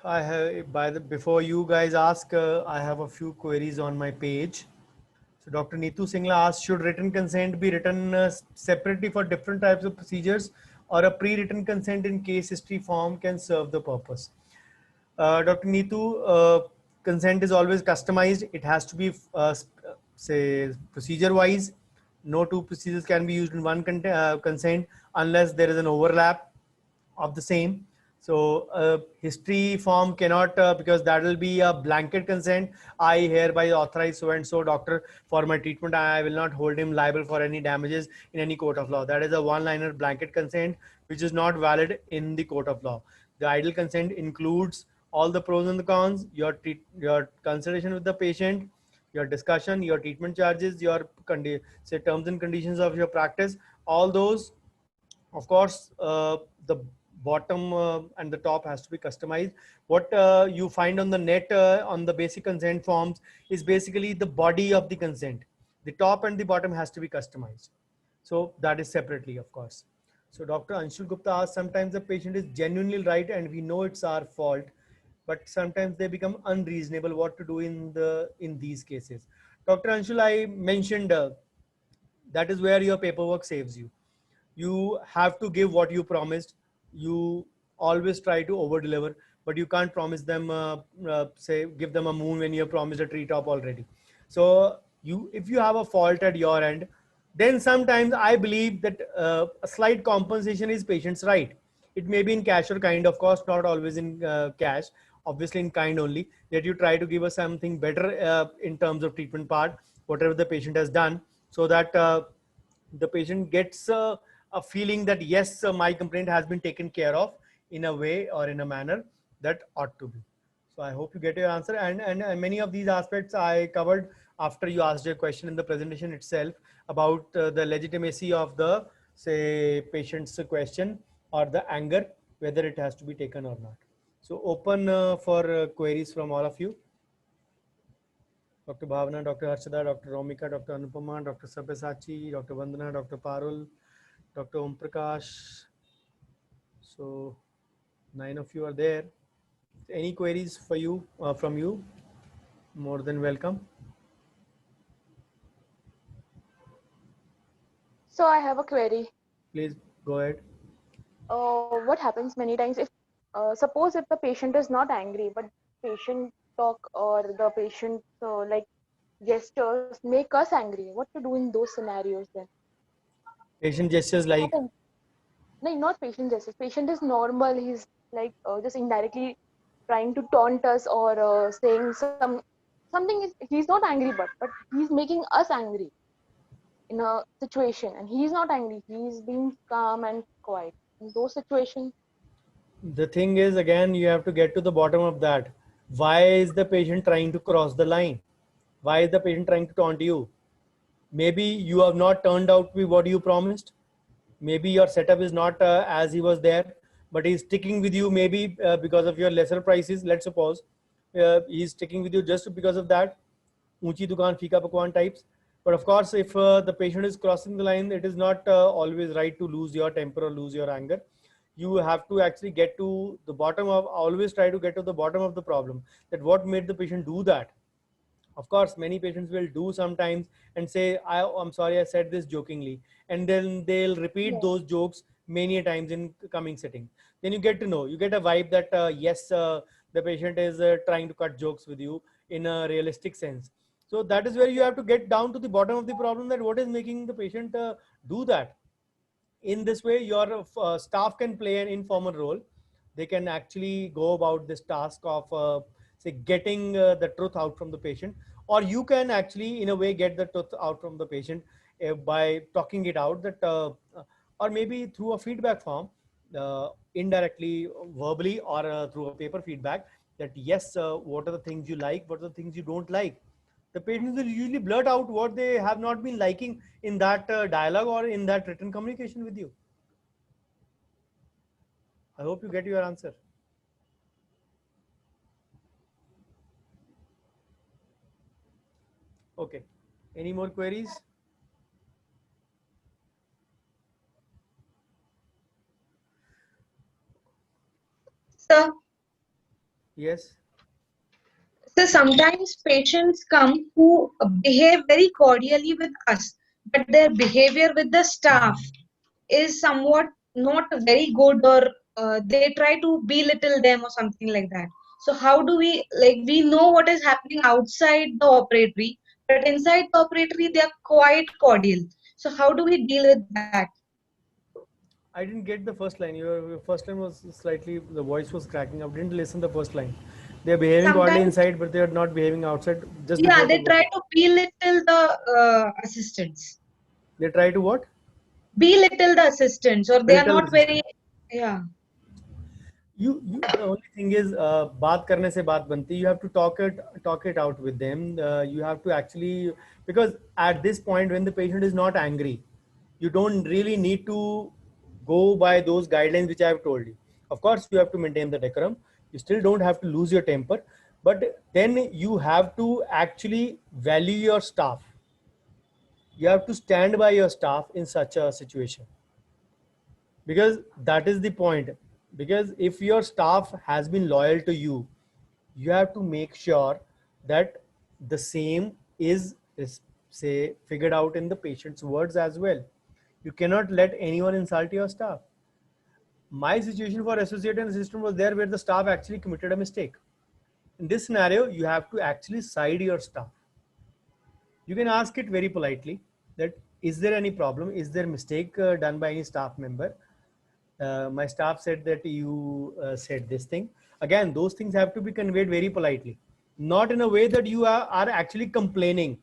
I have, before you guys ask, I have a few queries on my page. So Dr. Neetu Singla asked, should written consent be written separately for different types of procedures, or a pre-written consent in case history form can serve the purpose? Dr. Neetu, consent is always customized. It has to be, say, procedure-wise. No two procedures can be used in one consent unless there is an overlap of the same. So history form cannot, because that will be a blanket consent. I hereby authorize so and so doctor for my treatment. I will not hold him liable for any damages in any court of law. That is a one-liner blanket consent, which is not valid in the court of law. The ideal consent includes all the pros and the cons, your consultation with the patient, your discussion, your treatment charges, your say terms and conditions of your practice, all those. Of course, the bottom and the top has to be customized. What you find on the net on the basic consent forms is basically the body of the consent. The top and the bottom has to be customized. So that is separately, of course. So Dr. Anshul Gupta asks, sometimes the patient is genuinely right and we know it's our fault, but sometimes they become unreasonable. What to do in these cases? Dr. Anshul, I mentioned that is where your paperwork saves you. You have to give what you promised. You always try to over deliver, but you can't promise them say give them a moon when you have promised a treetop already. So you, if you have a fault at your end, then sometimes I believe that a slight compensation is patient's right. It may be in cash or kind, of course, not always in cash, obviously in kind only, that you try to give us something better in terms of treatment part, whatever the patient has done, so that the patient gets a feeling that yes, my complaint has been taken care of in a way or in a manner that ought to be. So I hope you get your answer. And many of these aspects I covered after you asked your question in the presentation itself about the legitimacy of the, say, patient's question or the anger, whether it has to be taken or not. So open for queries from all of you. Dr. Bhavana, Dr. Harshada, Dr. Romika, Dr. Anupama, Dr. Sabyasachi, Dr. Vandana, Dr. Parul, Dr. Om Prakash. So 9 of you are there. Any queries for you from you? More than welcome. So I have a query. Please go ahead. What happens many times if, suppose if the patient is not angry, but patient talk or the patient like gestures make us angry? What to do in those scenarios then? Patient gestures What like? happens? No, not patient gestures. Patient is normal. He's like just indirectly trying to taunt us or saying something is, he's not angry, but he's making us angry in a situation, and he's not angry. He's being calm and quiet in those situations. The thing is, again, you have to get to the bottom of that. Why is the patient trying to cross the line? Why is the patient trying to taunt you? Maybe you have not turned out to be what you promised. Maybe your setup is not as he was there, but he's sticking with you maybe because of your lesser prices. Let's suppose he's sticking with you just because of that. Unchi dukan, fika pakwan types. But of course, if the patient is crossing the line, it is not always right to lose your temper or lose your anger. You have to actually get to the bottom of, always try to get to the bottom of the problem, that what made the patient do that. Of course, many patients will do sometimes and say, I'm sorry, I said this jokingly. And then they'll repeat Yeah. those jokes many a times in coming sitting. Then you get to know, you get a vibe that yes, the patient is trying to cut jokes with you in a realistic sense. So that is where you have to get down to the bottom of the problem, that what is making the patient do that. In this way, your staff can play an informal role. They can actually go about this task of say getting the truth out from the patient, or you can actually in a way get the truth out from the patient by talking it out, that or maybe through a feedback form, indirectly, verbally, or through a paper feedback, that yes, what are the things you like, what are the things you don't like. The patients will usually blurt out what they have not been liking in that dialogue or in that written communication with you. I hope you get your answer. Okay. Any more queries? So, Yes. so sometimes patients come who behave very cordially with us, but their behavior with the staff is somewhat not very good, or they try to belittle them or something like that. So how do we, like, we know what is happening outside the operatory, but inside the operatory they are quite cordial. So how do we deal with that? I didn't get the first line. Your first line was slightly, the voice was cracking up. Didn't listen the first line. They're behaving oddly Sometimes, inside, but they are not behaving outside just yeah, before the they try word. to belittle the assistants, They try to what? belittle the assistants, or they are Belittle the not very, system. yeah. The only thing is बात करने से बात बनती. You have to talk it out with them. You have to actually, because at this point when the patient is not angry, you don't really need to go by those guidelines which I have told you. Of course you have to maintain the decorum. You still don't have to lose your temper, but then you have to actually value your staff. You have to stand by your staff in such a situation, because that is the point. Because if your staff has been loyal to you, you have to make sure that the same is say figured out in the patient's words as well. You cannot let anyone insult your staff. My situation for associate and assistant was there where the staff actually committed a mistake. In this scenario, you have to actually side your staff. You can ask it very politely that, is there any problem, is there mistake done by any staff member? My staff said that you said this thing. Again, those things have to be conveyed very politely, not in a way that you are actually complaining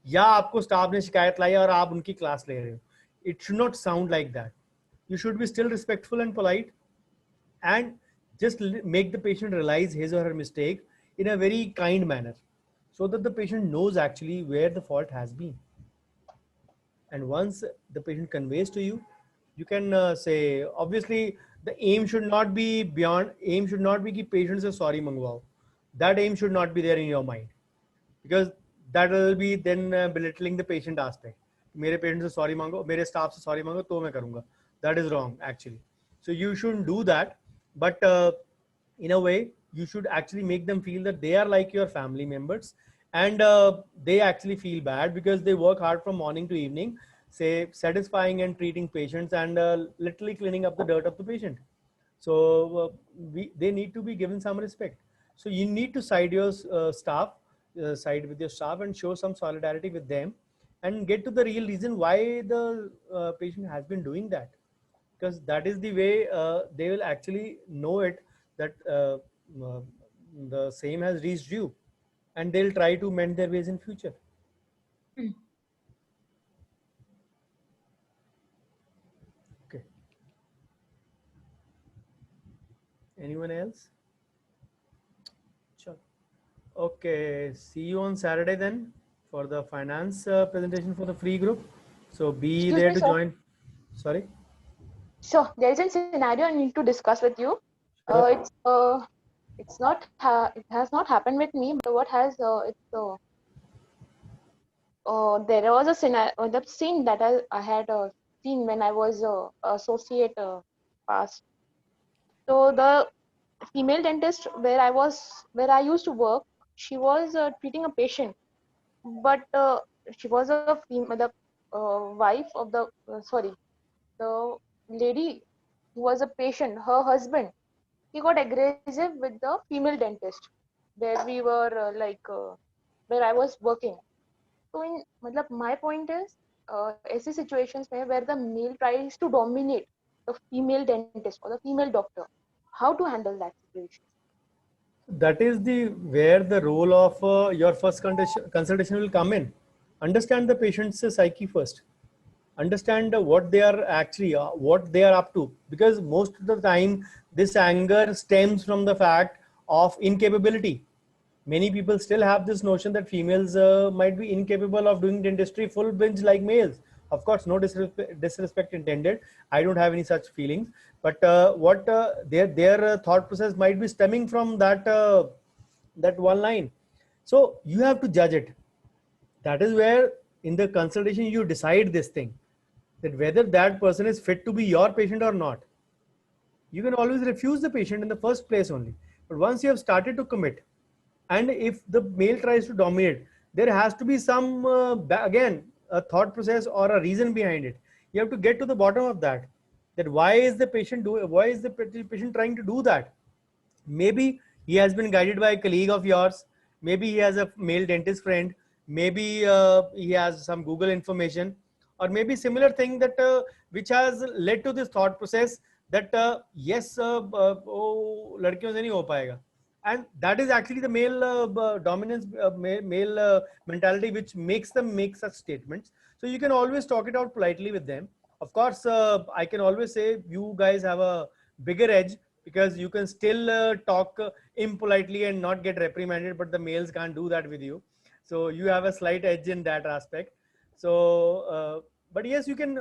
या आपको staff ने शिकायत लाई और आप उनकी class ले रहे हो. It should not sound like that. You should be still respectful and polite, and just make the patient realize his or her mistake in a very kind manner, so that the patient knows actually where the fault has been. And once the patient conveys to you, you can say, obviously the aim should not be beyond, aim should not be कि patient से sorry मंगवाओ. That aim should not be there in your mind, because that will be then belittling the patient aspect. मेरे patient से sorry मांगो, मेरे staff से sorry मांगो तो मैं करूँगा. That is wrong actually. So you shouldn't do that, but in a way you should actually make them feel that they are like your family members, and they actually feel bad because they work hard from morning to evening, say satisfying and treating patients, and literally cleaning up the dirt of the patient. So they need to be given some respect. So you need to side your staff, side with your staff, and show some solidarity with them, and get to the real reason why the patient has been doing that, because that is the way they will actually know it, that uh, the same has reached you, and they'll try to mend their ways in future. Hmm. Okay. Anyone else? Sure. Okay. See you on Saturday then for the finance presentation for the free group. So be Excuse there me, to sir. join. Sorry. So there is a scenario I need to discuss with you. Sure. It's not it has not happened with me, but what has there was a scenario, the scene that I had seen when I was associate past. So the female dentist where I used to work, she was treating a patient, but she was a the wife of the sorry, the lady who was a patient, her husband, he got aggressive with the female dentist where we were where I was working. So in matlab, my point is ऐसी situations में where the male tries to dominate the female dentist or the female doctor, how to handle that situation? That is the where the role of your first consultation will come in. Understand the patient's psyche first. Understand what they are actually what they are up to, because most of the time this anger stems from the fact of incapability. Many people still have this notion that females might be incapable of doing dentistry full binge like males. Of course, no disrespect intended. I don't have any such feelings, but what their thought process might be stemming from that one line. So you have to judge it. That is where in the consultation you decide this thing, that whether that person is fit to be your patient or not. You can always refuse the patient in the first place only, but once you have started to commit, and if the male tries to dominate, there has to be some again a thought process or a reason behind it. You have to get to the bottom of that, that why is the patient trying to do that. Maybe he has been guided by a colleague of yours, maybe he has a male dentist friend, maybe he has some Google information, or maybe similar thing that which has led to this thought process that yes, oh, ladkiyon se nahi ho payega. And that is actually the male dominance, male mentality, which makes them make such statements. So you can always talk it out politely with them. Of course, I can always say you guys have a bigger edge because you can still talk impolitely and not get reprimanded, but the males can't do that with you. So you have a slight edge in that aspect. So, but yes, you can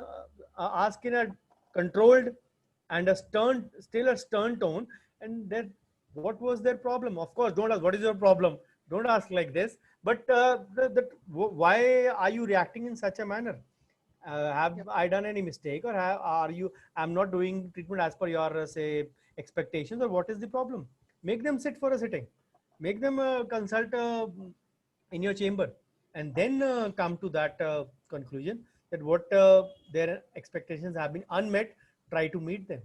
ask in a controlled and a stern, still a stern tone, and that what was their problem. Of course, don't ask what is your problem. Don't ask like this. But why are you reacting in such a manner? Have I done any mistake, or are you? I'm not doing treatment as per your say expectations, or what is the problem? Make them sit for a sitting. Make them consult in your chamber, and then come to that conclusion that what their expectations have been unmet. Try to meet them.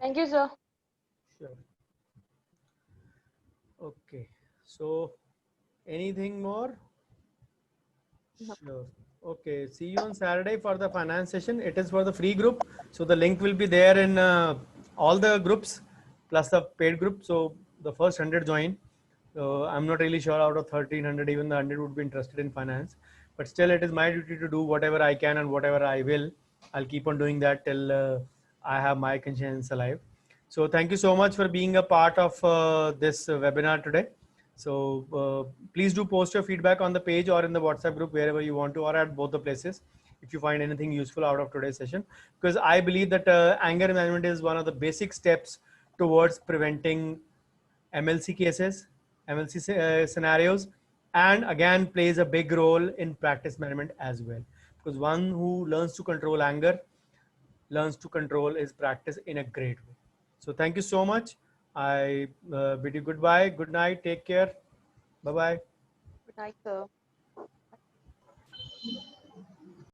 Thank you, sir. Sure. Okay. So, anything more? No. Sure. Okay. See you on Saturday for the finance session. It is for the free group. So the link will be there in all the groups plus the paid group. So the first 100 join. I'm not really sure out of 1300, even the 100 would be interested in finance. But still, it is my duty to do whatever I can and whatever I will. I'll keep on doing that till I have my conscience alive. So thank you so much for being a part of this webinar today. So please do post your feedback on the page or in the WhatsApp group, wherever you want to, or at both the places, if you find anything useful out of today's session. Because I believe that anger management is one of the basic steps towards preventing MLC cases, MLC scenarios, and again plays a big role in practice management as well. Because one who learns to control anger learns to control his practice in a great way. So thank you so much. I bid you goodbye. Good night. Take care. Bye-bye. Good night, sir.